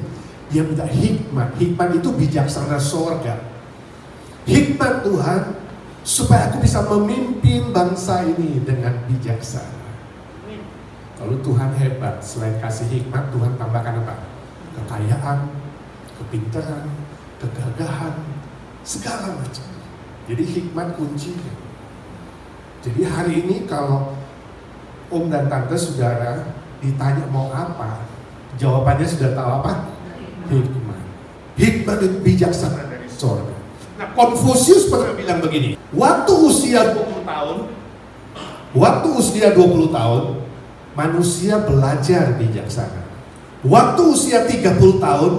Dia minta hikmat. Hikmat itu bijaksana sorga. Hikmat Tuhan, supaya aku bisa memimpin bangsa ini dengan bijaksana. Lalu Tuhan hebat, selain kasih hikmat, Tuhan tambahkan apa? Kekayaan, kepintaran, kegagahan, segala macam. Jadi hikmat kuncinya. Jadi hari ini kalau om dan tante saudara ditanya mau apa, jawabannya sudah tahu apa? Hikmat. Hikmat itu bijaksana dari sorga. Nah, Konfusius pernah bilang begini, waktu usia 20 tahun, manusia belajar bijaksana. Waktu usia 30 tahun,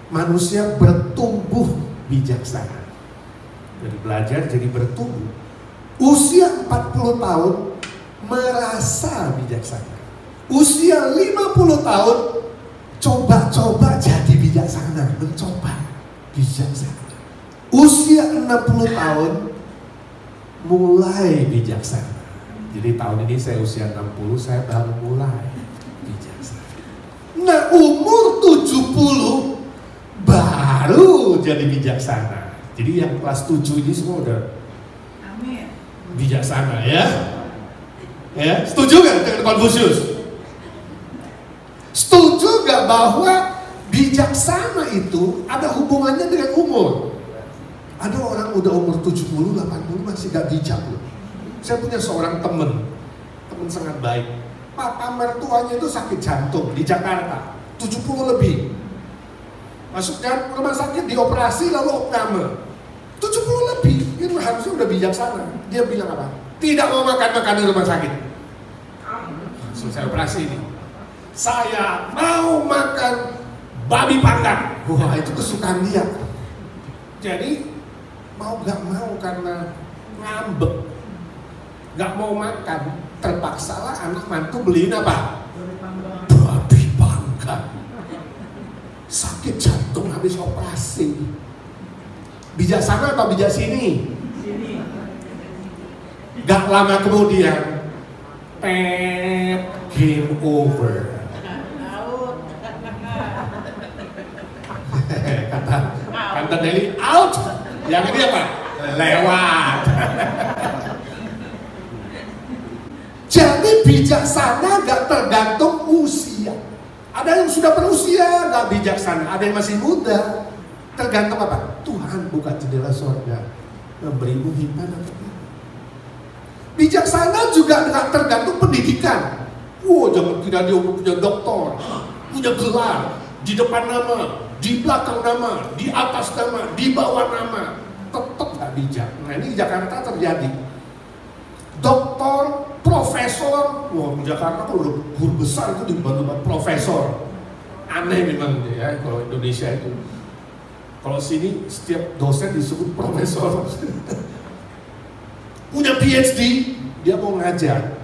manusia bertumbuh bijaksana. Dari belajar jadi bertumbuh. Usia 40 tahun, merasa bijaksana. Usia 50 tahun, coba-coba jadi bijaksana, mencoba bijaksana. Usia 60 tahun, mulai bijaksana. Jadi tahun ini saya usia 60, saya baru mulai bijaksana. Nah, umur 70 baru jadi bijaksana. Jadi yang kelas 7 ini semua udah bijaksana ya. Ya, setuju gak dengan Konfusius? Setuju gak bahwa bijaksana itu ada hubungannya dengan umur? Ada orang udah umur 70, 80 masih gak bijak loh. Saya punya seorang teman sangat baik. Papa mertuanya itu sakit jantung di Jakarta, 70 lebih. Masuk rumah sakit, dioperasi lalu opname. 70 lebih, itu harusnya udah bijaksana. Dia bilang apa? Tidak mau makan di rumah sakit. Selesai operasi ini, saya mau makan babi panggang. Wah, itu kesukaan dia. Jadi mau gak mau karena ngambek, gak mau makan, terpaksalah anak mantu beliin apa? Babi panggang. Sakit jantung habis operasi. Bijaksana atau bijak sini? Gak lama kemudian, game over. Kata Deli, out. Yang ini apa? Lewat. Jadi bijaksana gak tergantung usia. Ada yang sudah berusia gak bijaksana, ada yang masih muda. Tergantung apa? Tuhan buka jendela sorga, memberimu hikmat atau tidak. Bijaksana juga gak tergantung pendidikan. Wow, jangan kira dia punya doktor, punya gelar, di depan nama, di belakang nama, di atas nama, di bawah nama, tetap gak bijak. Nah ini di Jakarta terjadi. Doktor, profesor, wah di Jakarta kan udah guru besar itu dibantu profesor. Aneh memang ya kalau Indonesia itu. Kalau sini setiap dosen disebut profesor. Punya PhD, dia mau ngajar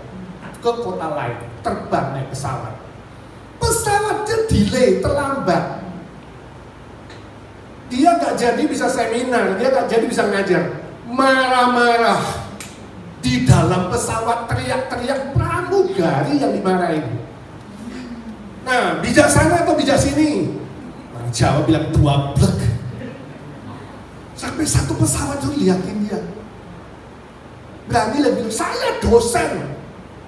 ke kota lain, terbang naik pesawat. Pesawatnya delay, terlambat. Dia gak jadi bisa seminar, dia gak jadi bisa ngajar. Marah-marah. Di dalam pesawat teriak-teriak pramugari yang dimarahin. Nah, bijaksana atau bijak sini? Orang Jawa bilang dua blek. Sampai satu pesawat tuh liatin dia. Berani lagi bilang, saya dosen.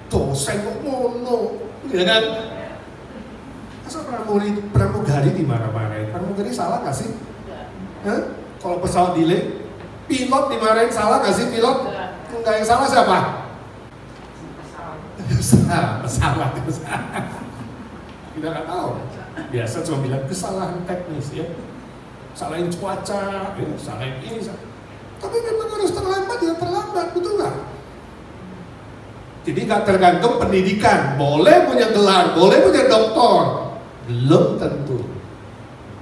Dosen kok ngono, ya kan? Masa pramugari dimarah-marahin? Pramugari salah gak sih? Hah? Kalau pesawat delay, pilot dimarahin salah gak sih pilot? Enggak, yang salah siapa? Pesawat. Kita nggak tahu. Biasa cuma bilang kesalahan teknis ya. Salahin cuaca, ya, salahin ini. Tapi memang harus terlambat ya terlambat, betul nggak? Jadi nggak tergantung pendidikan. Boleh punya gelar, boleh punya doktor, belum tentu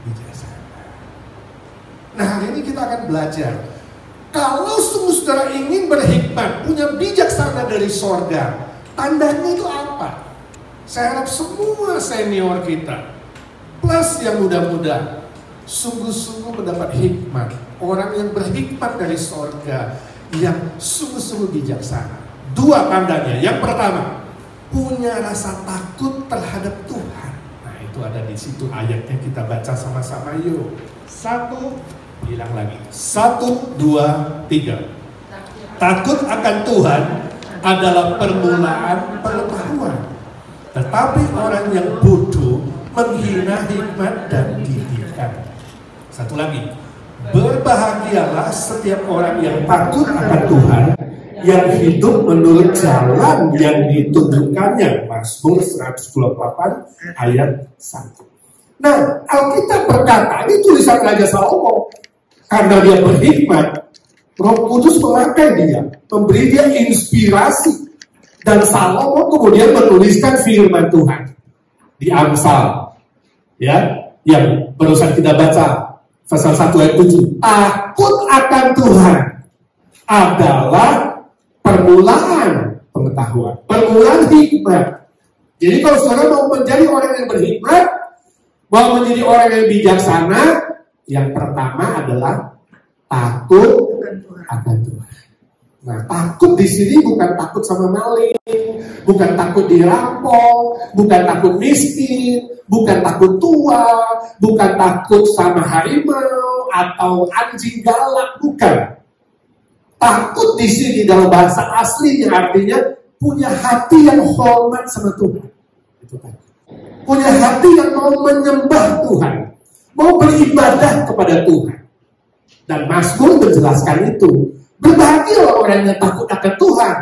bijaksana. Nah hari ini kita akan belajar. Kalau saudara ingin berhikmat, punya bijaksana dari sorga, tandanya itu apa? Saya harap semua senior kita, plus yang muda-muda, sungguh-sungguh mendapat hikmat. Orang yang berhikmat dari sorga, yang sungguh-sungguh bijaksana. Dua tandanya. Yang pertama, punya rasa takut terhadap Tuhan. Nah itu ada di situ ayatnya, kita baca sama-sama yuk. 1, bilang lagi 1, 2, 3. Takut akan Tuhan adalah permulaan pengetahuan. Tetapi orang yang bodoh menghina hikmat dan didikan. Satu lagi, berbahagialah setiap orang yang takut akan Tuhan, yang hidup menurut jalan yang ditunjukkannya. Mazmur 128 ayat 1. Nah, Alkitab berkata, ini tulisan Raja Salomo, karena dia berhikmat, Roh Kudus memakai dia, memberi dia inspirasi. Dan Salomo kemudian menuliskan firman Tuhan di Amsal, ya, yang barusan kita baca, pasal 1 ayat 7. Takut akan Tuhan adalah permulaan pengetahuan, permulaan hikmat. Jadi kalau saudara mau menjadi orang yang berhikmat, mau menjadi orang yang bijaksana, yang pertama adalah takut akan Tuhan. Nah, takut di sini bukan takut sama maling, bukan takut dirampok, bukan takut miskin, bukan takut tua, bukan takut sama harimau atau anjing galak, bukan. Takut di sini dalam bahasa aslinya artinya punya hati yang hormat sama Tuhan. Itu kan. Punya hati yang mau menyembah Tuhan, mau beribadah kepada Tuhan. Dan Mazmur menjelaskan itu. Berbahagialah orang yang takut akan Tuhan.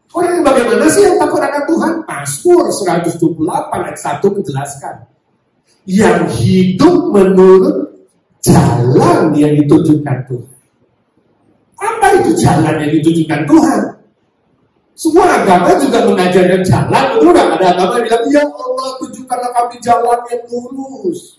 Orang yang bagaimana sih yang takut akan Tuhan? Mazmur 128 ayat 1 menjelaskan. Yang hidup menurut jalan yang ditunjukkan Tuhan. Apa itu jalan yang ditunjukkan Tuhan? Semua agama juga mengajarkan jalan. Betul nggak? Ada agama yang bilang, ya Allah tunjukkanlah kami jalan yang lurus.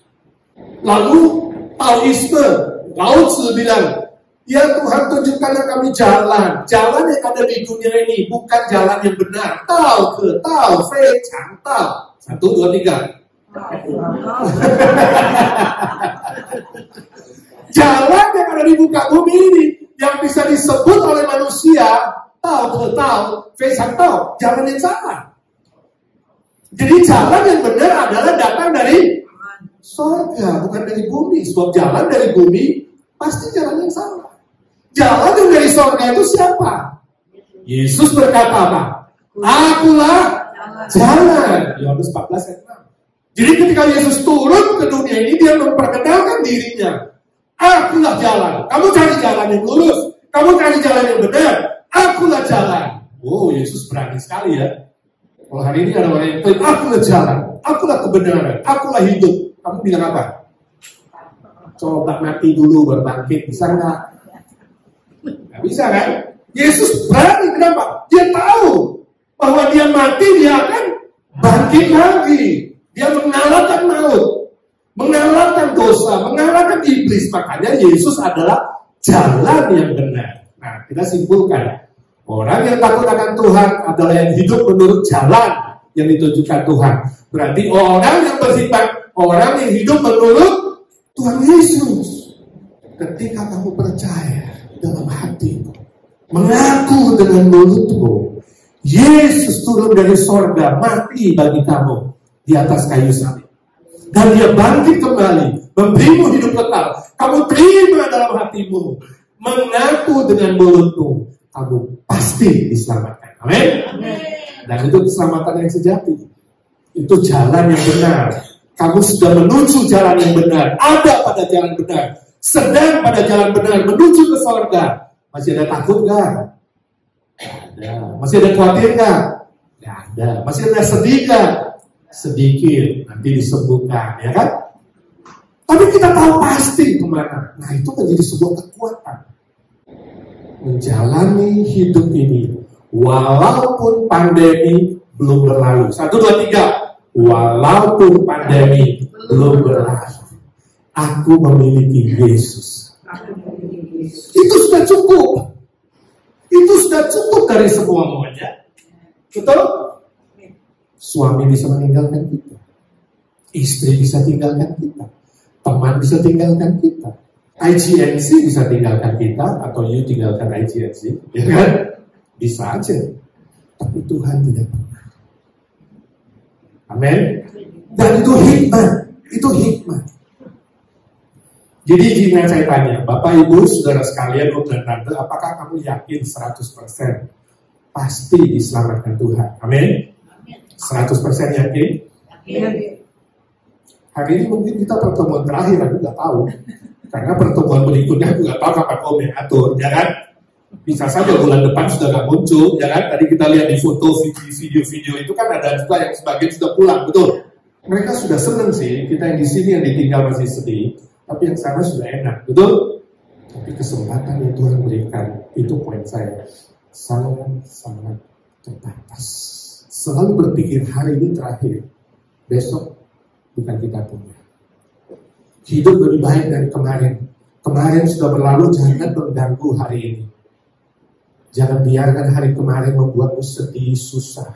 Lalu Taoisme, Lao Tzu bilang, ya Tuhan tunjukkanlah kami jalan. Jalan yang ada di dunia ini bukan jalan yang benar. Tao ke tao, fei chang tao. 1, 2, 3. Jalan yang ada di muka bumi ini yang bisa disebut oleh manusia tao ke tao, fei chang tao, jalan yang salah. Jadi jalan yang benar adalah datang dari surga, bukan dari bumi. Sebab jalan dari bumi pasti jalan yang salah. Jalan yang dari surga itu siapa? Yesus berkata apa? Akulah jalan. Yohanes 14 ayat 6. Jadi ketika Yesus turun ke dunia ini, dia memperkenalkan dirinya. Akulah jalan. Kamu cari jalan yang lurus, kamu cari jalan yang benar. Akulah jalan. Oh, Yesus berani sekali ya. Kalau hari ini ada orang yang bilang, akulah jalan, akulah kebenaran, akulah hidup. Kamu bilang apa? Coba mati dulu baru bangkit, bisa nggak? Nggak bisa kan? Yesus berani, kenapa? Dia tahu bahwa dia mati, dia akan bangkit lagi. Dia mengalahkan maut, mengalahkan dosa, mengalahkan iblis. Makanya Yesus adalah jalan yang benar. Nah, kita simpulkan, orang yang takut akan Tuhan adalah yang hidup menurut jalan yang ditunjukkan Tuhan. Berarti orang yang berhikmat, orang yang hidup menurut Tuhan Yesus. Ketika kamu percaya dalam hatimu, mengaku dengan mulutmu, Yesus turun dari sorga, mati bagi kamu di atas kayu salib, dan dia bangkit kembali, memberimu hidup kekal. Kamu terima dalam hatimu, mengaku dengan mulutmu, kamu pasti diselamatkan. Amin. Dan itu keselamatan yang sejati. Itu jalan yang benar. Kamu sudah menuju jalan yang benar, ada pada jalan benar, sedang pada jalan benar, menuju ke surga. Masih ada takut nggak? Ada. Masih ada khawatir nggak? Nggak ada. Masih ada sedih nggak? Sedikit. Nanti disembuhkan, ya kan? Tapi kita tahu pasti kemana. Nah, itu menjadi sebuah kekuatan. Menjalani hidup ini, walaupun pandemi belum berlalu. 1, 2, 3. Walaupun pandemi belum berlalu, aku memiliki Yesus. Itu sudah cukup. Itu sudah cukup dari semua muanya. Betul? Suami bisa meninggalkan kita, istri bisa tinggalkan kita, teman bisa tinggalkan kita, IGNC bisa tinggalkan kita, atau you tinggalkan IGNC, ya kan? Bisa aja. Tapi Tuhan tidak pernah. Amin. Dan itu hikmat. Itu hikmat. Jadi jika saya tanya, Bapak Ibu Saudara sekalian, Om dan Tante, apakah kamu yakin 100% pasti diselamatkan Tuhan? Amin. 100% yakin? Hari ini mungkin kita pertemuan terakhir, aku nggak tahu. Karena pertemuan berikutnya aku nggak tahu kapan kau mengatur, ya kan? Bisa saja bulan depan sudah nggak muncul, ya kan? Tadi kita lihat di foto, video-video itu kan ada juga yang sebagian sudah pulang, betul? Mereka sudah seneng sih, kita yang di sini yang ditinggal masih sedih, tapi yang sana sudah enak, betul? Tapi kesempatan yang Tuhan berikan, itu poin saya, sangat terbatas. Selalu berpikir hari ini terakhir, besok bukan kita punya. Hidup lebih baik dari kemarin. Kemarin sudah berlalu, jangan mengganggu hari ini. Jangan biarkan hari kemarin membuatmu sedih, susah.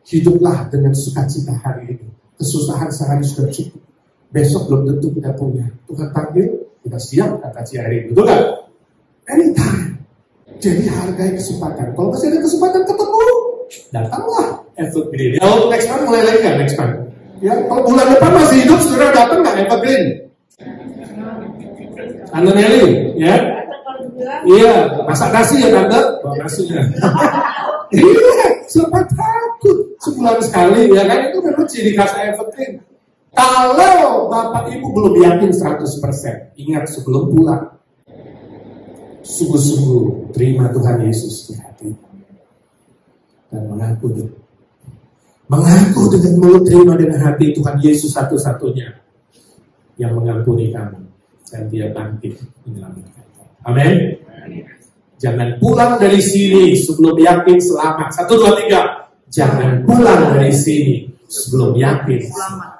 Hiduplah dengan sukacita hari ini. Kesusahan sehari sudah cukup. Besok belum tentu kita punya. Tuhan panggil, kita siap kata Ciari. Betul gak? Anytime. Jadi hargai kesempatan. Kalau masih ada kesempatan ketemu, datanglah. Evergreen. Kalau next month mulai lagi gak next month? Ya, kalau bulan depan masih hidup, saudara datang gak Evergreen? Tante Nelly, ya? Iya, masak nasi ya Tante? Bawa nasinya. Iya, siapa takut? Sebulan sekali, ya kan? Itu memang ciri khas Evergreen. Kalau Bapak Ibu belum yakin 100%, ingat sebelum pulang, sungguh-sungguh terima Tuhan Yesus di hati. Dan mengaku dengan mulut, terima dengan hati Tuhan Yesus satu-satunya yang mengampuni kamu. Dan dia bangkit menyelamatkan kamu. Amin. Jangan pulang dari sini sebelum yakin selamat. 1, 2, 3. Jangan pulang dari sini sebelum yakin selamat.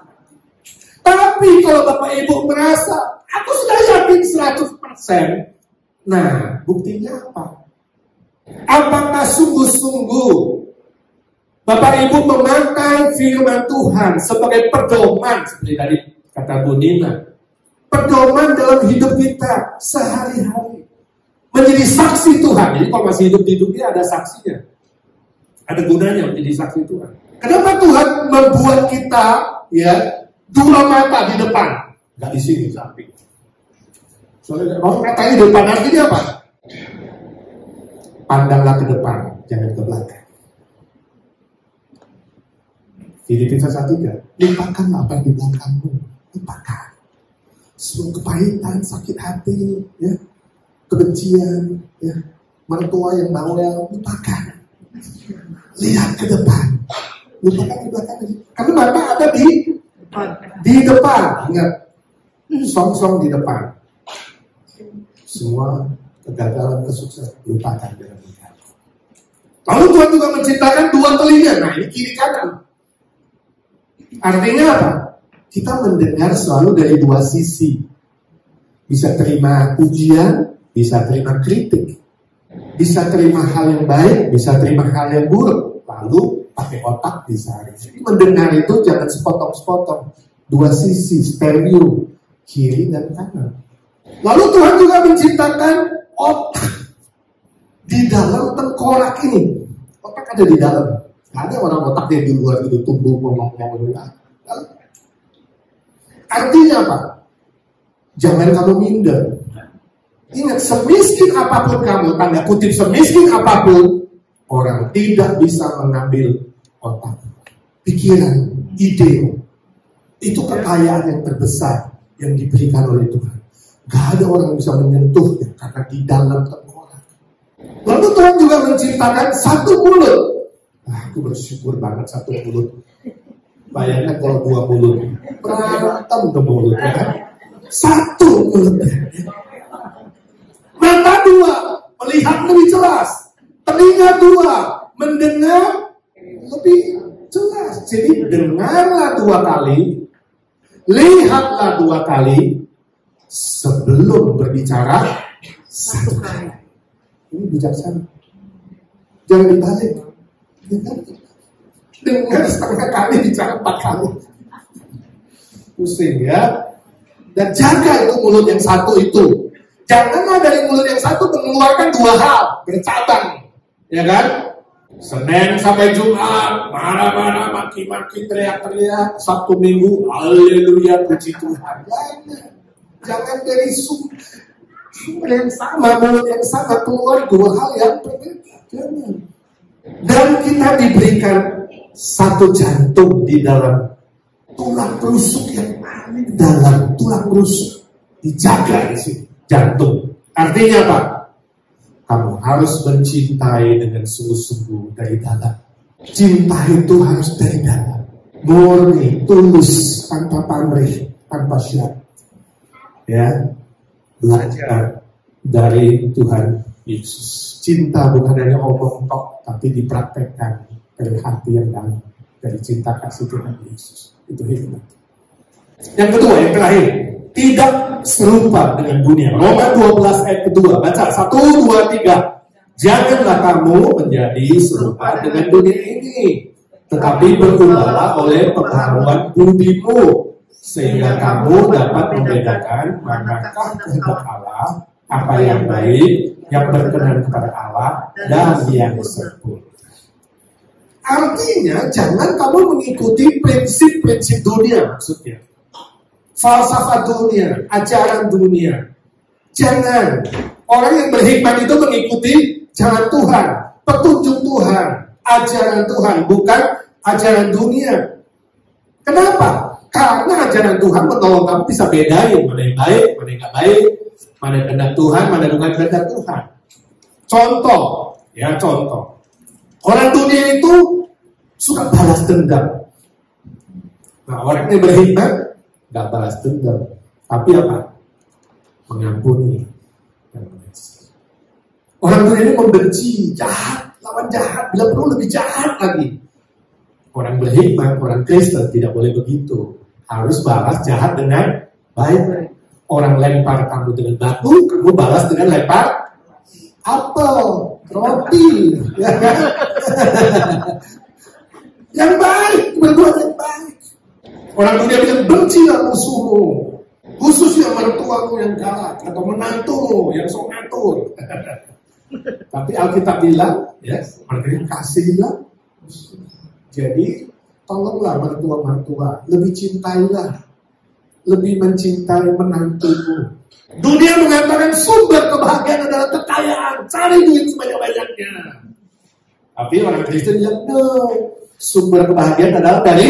Tapi kalau Bapak Ibu merasa aku sudah yakin 100%. Nah, buktinya apa? Apakah sungguh-sungguh Bapak Ibu memakai firman Tuhan sebagai pedoman, seperti tadi kata Bu Nina, pedoman dalam hidup kita sehari-hari, menjadi saksi Tuhan. Jadi kalau masih hidup di dunia ada saksinya, ada gunanya menjadi saksi Tuhan. Kenapa Tuhan membuat kita ya dua mata di depan, nggak di sini samping? Soalnya orang katanya di depan, artinya apa? Pandanglah ke depan, jangan ke belakang. Filipi 1:3, lupakanlah apa yang di belakangmu, lupakan semua kepahitan, sakit hati, ya, kebencian, ya, mertua yang bawel, lupakan. Lihat ke depan, lupakan di belakang. Karena Bapak ada di depan, ingat, song-song di depan. Semua kegagalan, kesuksesan, lupakan dengan mudah. Lalu Tuhan juga menciptakan dua telinga, nah ini kiri kanan. Artinya apa? Kita mendengar selalu dari dua sisi. Bisa terima ujian, bisa terima kritik. Bisa terima hal yang baik, bisa terima hal yang buruk. Lalu pakai otak disaring. Jadi mendengar itu jangan sepotong-sepotong. Dua sisi, stereo, kiri dan kanan. Lalu Tuhan juga menciptakan otak di dalam tengkorak ini. Otak ada di dalam. Ada orang otak yang di luar itu tumbuh ngomong-ngomong. Artinya apa? Jangan kamu minder. Ingat, semiskin apapun kamu, tanda kutip semiskin apapun, orang tidak bisa mengambil otak, pikiran, ide. Itu kekayaan yang terbesar yang diberikan oleh Tuhan. Gak ada orang yang bisa menyentuhnya karena di dalam tengkorak. Lalu Tuhan juga menciptakan satu mulut. Aku bersyukur banget satu mulut. Bayangkan kalau dua mulut, berantem ke mulut, ya kan? Satu mulut. Mata dua, melihat lebih jelas. Telinga dua, mendengar lebih jelas. Jadi dengarlah 2 kali, lihatlah 2 kali, sebelum berbicara 1 kali. Ini bijaksana. Jangan dibalik. Dengar setengah kali, bicara 4 kali. Pusing ya. Dan jaga itu mulut yang satu itu. Janganlah dari mulut yang satu mengeluarkan 2 hal bercabang, ya kan? Senin sampai Jumat marah-marah, maki-maki, teriak-teriak. Sabtu Minggu, haleluya, puji Tuhan. Jangan dari sumber yang sama, mulut yang sama keluar 2 hal yang berbeda. Dan kita diberikan satu jantung di dalam tulang rusuk yang paling dalam, tulang rusuk dijaga di sini, jantung. Artinya apa? Kamu harus mencintai dengan sungguh-sungguh dari dalam. Cinta itu harus dari dalam, murni, tulus, tanpa pamrih, tanpa syarat. Ya, belajar dari Tuhan Yesus. Cinta bukan hanya omong tok, tapi dipraktekkan dari hati yang dalam, dari cinta kasih Tuhan Yesus. Itu hikmat. Yang kedua, yang terakhir, tidak serupa dengan dunia. Roma 12 ayat kedua, baca 1, 2, 3. Janganlah kamu menjadi serupa dengan dunia ini, tetapi berubahlah oleh pengetahuan budimu, sehingga kamu dapat membedakan manakah kehendak Allah, apa yang baik, yang berkenan kepada Allah, dan yang sempurna. Artinya, jangan kamu mengikuti prinsip-prinsip dunia, maksudnya falsafah dunia, ajaran dunia. Jangan. Orang yang berhikmat itu mengikuti jalan Tuhan, petunjuk Tuhan, ajaran Tuhan, bukan ajaran dunia. Kenapa? Karena ajaran Tuhan menolong kamu bisa bedain mana yang baik, mana yang nggak baik, mana yang kehendak Tuhan, mana bukan kehendak Tuhan. Contoh. Orang dunia itu suka balas dendam. Nah, orang yang berhikmat nggak balas dendam, tapi apa? Mengampuni. Orang dunia ini membenci, jahat, lawan jahat, bila perlu lebih jahat lagi. Orang berhikmat, orang Kristen tidak boleh begitu. Harus balas jahat dengan baik. Orang lempar kamu dengan batu, kamu balas dengan lempar apel, roti. Yang baik, berbuat yang baik. Orang dunia bilang bencilah musuhmu, khususnya mertuamu yang galak atau menantumu yang sok ngatur. Tapi Alkitab bilang, ya, kasihilah. Jadi tolonglah mertua-mertua, lebih cintailah, lebih mencintai menantumu. Dunia mengatakan sumber kebahagiaan adalah kekayaan, cari duit sebanyak-banyaknya. Tapi orang Kristen bilang, no, sumber kebahagiaan adalah dari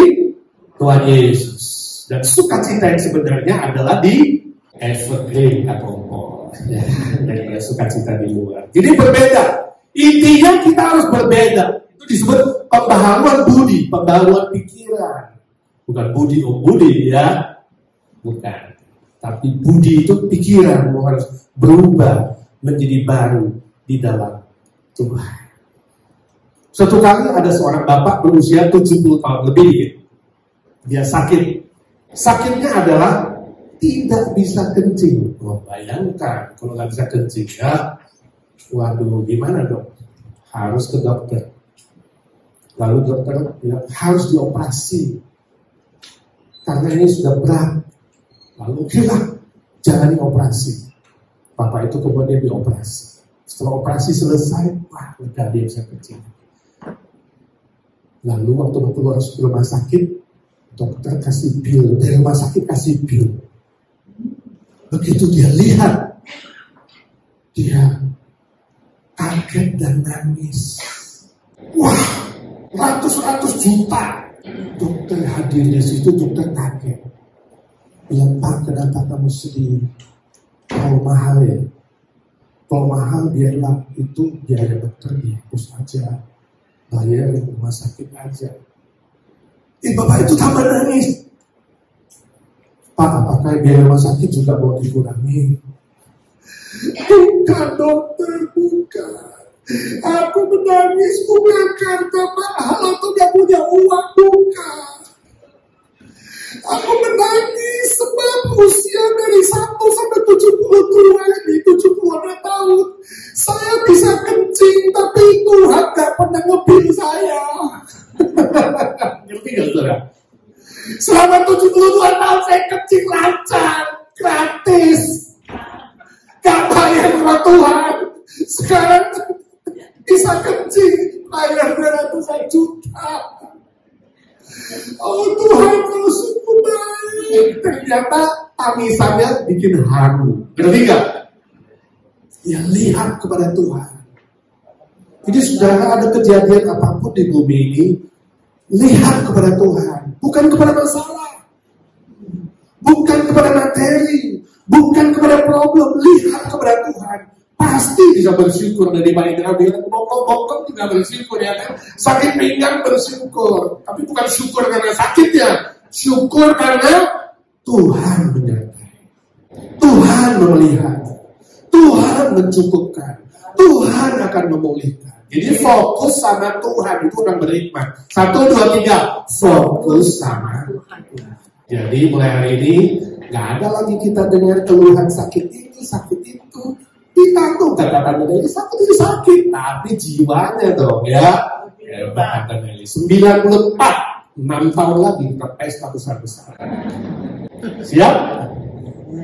Tuhan Yesus. Dan sukacita yang sebenarnya adalah di evergreen atau daripada sukacita di luar. Jadi berbeda. Intinya kita harus berbeda. Itu disebut pembaharuan budi, pembaharuan pikiran. Bukan budi ya. Bukan. Tapi budi itu pikiran harus berubah menjadi baru di dalam Tuhan. Suatu kali ada seorang bapak berusia 70 tahun lebih. Dia sakit. Sakitnya adalah tidak bisa kencing. Oh, bayangkan kalau nggak bisa kencing ya. Waduh, gimana dok? Harus ke dokter. Lalu dokter bilang harus dioperasi karena ini sudah berat. Lalu bilang jangan dioperasi. Bapak itu kemudian dioperasi. Setelah operasi selesai, wah, udah dia bisa kencing. Lalu waktu keluar rumah sakit, dokter kasih bil, dari rumah sakit kasih bil. Begitu dia lihat, dia kaget dan nangis. Wah, ratus-ratus juta. Dokter hadir di situ, dokter kaget. Bilang, Pak, kenapa kamu sedih? Kalau mahal ya? Kalau mahal biarlah itu biaya dokter dihapus aja. Bayar rumah sakit aja. Bapak itu tambah nangis. Pak, apakah biaya rumah sakit juga mau dikurangi? Bukan dokter, bukan. Aku menangis bukan karena mahal atau gak punya uang, bukan. Aku menangis sebab usia dari 1 sampai 70 tahun. Saya bisa kencing, tapi Tuhan gak pernah ngebil saya. Ngerti gak saudara? Selama 72 tahun saya kencing lancar, gratis. Gak bayar sama Tuhan. Sekarang bisa kencing, bayar 200 juta. Oh Tuhan, kalau sungguh baik. Ternyata tangisannya bikin haru. Ngerti gak? Ya lihat kepada Tuhan. Jadi saudara, ada kejadian apapun di bumi ini, Lihat kepada Tuhan, bukan kepada masalah, bukan kepada materi, bukan kepada problem. Lihat kepada Tuhan, pasti bisa bersyukur. Dari Pak Indra bilang, bokong juga bersyukur ya kan. Sakit pinggang bersyukur, tapi bukan syukur karena sakitnya, syukur karena Tuhan menyertai, Tuhan memelihara, Tuhan mencukupkan, Tuhan akan memulihkan. Jadi fokus sama Tuhan itu orang berhikmat. 1, 2, 3, fokus sama Tuhan. Jadi mulai hari ini nggak ada lagi kita dengar keluhan sakit ini, sakit itu. Ditanggung kata-kata dari sakit itu sakit, tapi jiwanya dong ya. Hebat kata Nelly. 94, 6 tahun lagi kita pesta besar-besaran. Siap?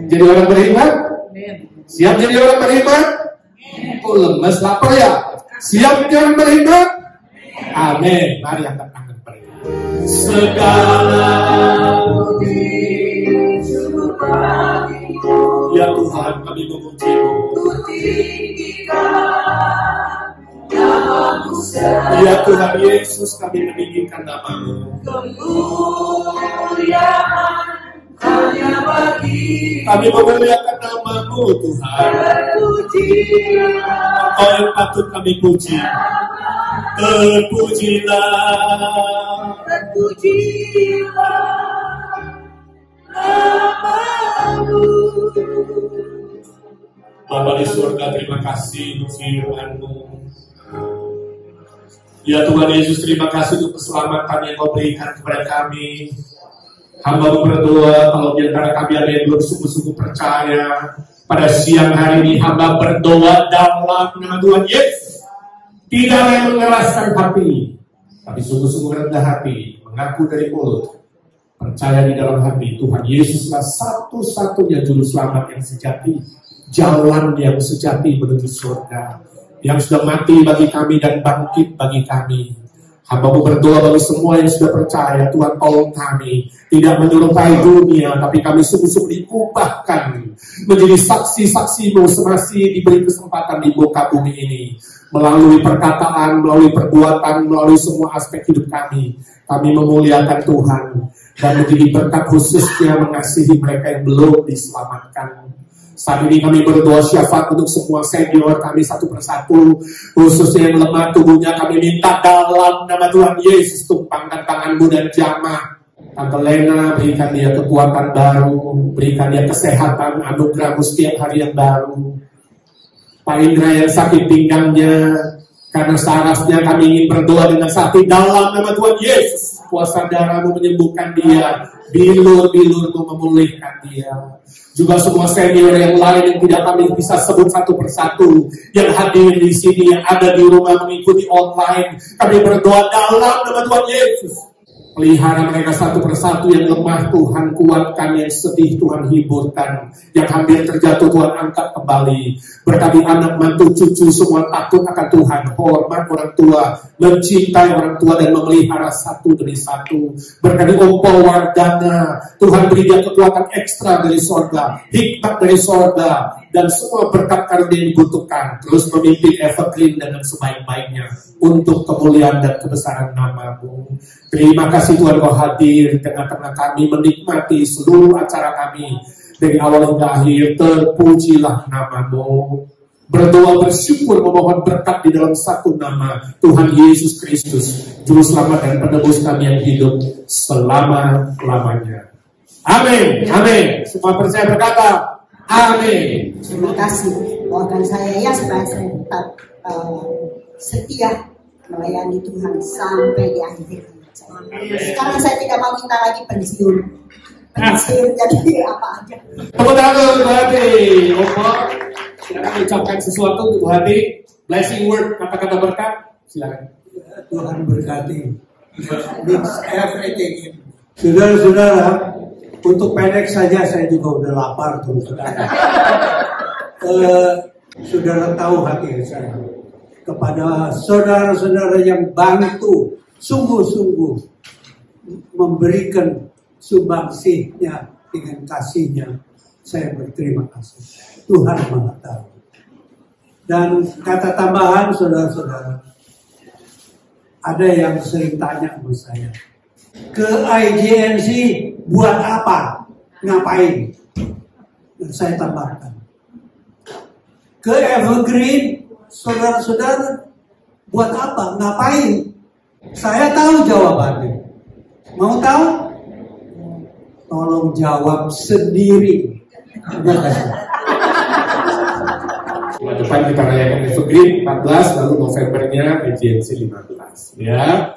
Jadi orang berhikmat? Siap jadi orang berhikmat? Kok lemes lapar ya? Siap jadi berhikmat? Amin. Mari angkat tangan berhikmat. Segala puji syukur bagimu, ya Tuhan, kami memuji-Mu. Ya Tuhan Yesus, kami meninggikan nama-Mu. Kemuliaan hanya bagi kami memuliakan nama-Mu Tuhan. Engkau yang patut kami puji. Terpujilah, nama-Mu. Bapa di surga, terima kasih untuk firman-Mu. Ya Tuhan Yesus, terima kasih untuk keselamatan yang Kau berikan kepada kami. Hamba berdoa kalau di antara kami ada yang belum sungguh-sungguh percaya, pada siang hari ini hamba berdoa dalam nama Tuhan Yesus. Tidak yang mengeraskan hati, tapi sungguh-sungguh rendah hati, mengaku dari mulut, percaya di dalam hati Tuhan Yesuslah satu-satunya juru selamat yang sejati, jalan yang sejati menuju surga, yang sudah mati bagi kami dan bangkit bagi kami. Hamba-Mu berdoa bagi semua yang sudah percaya, Tuhan tolong kami tidak menyerupai dunia, tapi kami sungguh-sungguh diubahkan menjadi saksi-saksi-Mu semasi diberi kesempatan di muka bumi ini. Melalui perkataan, melalui perbuatan, melalui semua aspek hidup kami memuliakan Tuhan dan menjadi berkat khususnya mengasihi mereka yang belum diselamatkan. Saat ini kami berdoa syafaat untuk semua senior kami satu persatu, khususnya yang lemah tubuhnya kami minta dalam nama Tuhan Yesus, tumpangkan tangan-Mu dan jamah. Tante Lena, berikan dia kekuatan baru, berikan dia kesehatan, anugerah-Mu setiap hari yang baru. Pak Indra yang sakit pinggangnya, karena sarafnya kami ingin berdoa dengan sakit dalam nama Tuhan Yesus. Kuasa darah-Mu menyembuhkan dia, bilur-bilur-Mu memulihkan dia. Juga semua senior yang lain yang tidak kami bisa sebut satu persatu, yang hadir di sini, yang ada di rumah mengikuti online, kami berdoa dalam nama Tuhan Yesus. Pelihara mereka satu persatu, yang lemah Tuhan kuatkan, yang sedih Tuhan hiburkan, yang hampir terjatuh Tuhan angkat kembali. Berkati anak, mantu, cucu semua takut akan Tuhan, hormat orang tua, mencintai orang tua dan memelihara satu demi satu. Berkati ompol warganya, Tuhan beri dia kekuatan ekstra dari sorga, hikmat dari sorga, dan semua berkat karunia yang dibutuhkan. Terus memimpin Evergreen dengan sebaik-baiknya untuk kemuliaan dan kebesaran nama-Mu. Terima kasih Tuhan Kau hadir di tengah-tengah kami, menikmati seluruh acara kami dari awal hingga akhir. Terpujilah nama-Mu. Berdoa bersyukur memohon berkat di dalam satu nama, Tuhan Yesus Kristus, Juru Selamat dan Penebus kami yang hidup selama-lamanya. Amin. Amin. Semua percaya berkata amin. Terima kasih. Doakan saya ya supaya saya tetap setia melayani Tuhan sampai di akhir. Sekarang saya tidak mau minta lagi pensiun jadi apa aja. Tepuk tangan untuk Bu Hati. Opo, silakan ucapkan sesuatu untuk Bu Hati. Blessing word, kata-kata berkat. Silakan. Tuhan berkati. Means everything. Saudara-saudara, untuk pendek saja saya juga udah lapar tuh saudara. Saudara tahu hati saya kepada saudara-saudara yang bantu sungguh-sungguh memberikan sumbangsihnya dengan kasihnya. Saya berterima kasih. Tuhan Maha Tahu. Dan kata tambahan saudara-saudara, Ada yang sering tanya sama saya, ke IJNC buat apa? Ngapain? Dan saya tambahkan, ke Evergreen, saudara-saudara, buat apa? Ngapain? Saya tahu jawabannya. Mau tahu? Tolong jawab sendiri. Bulan depan kita rayakan Evergreen 14, lalu Novembernya IJNC 15. Ya.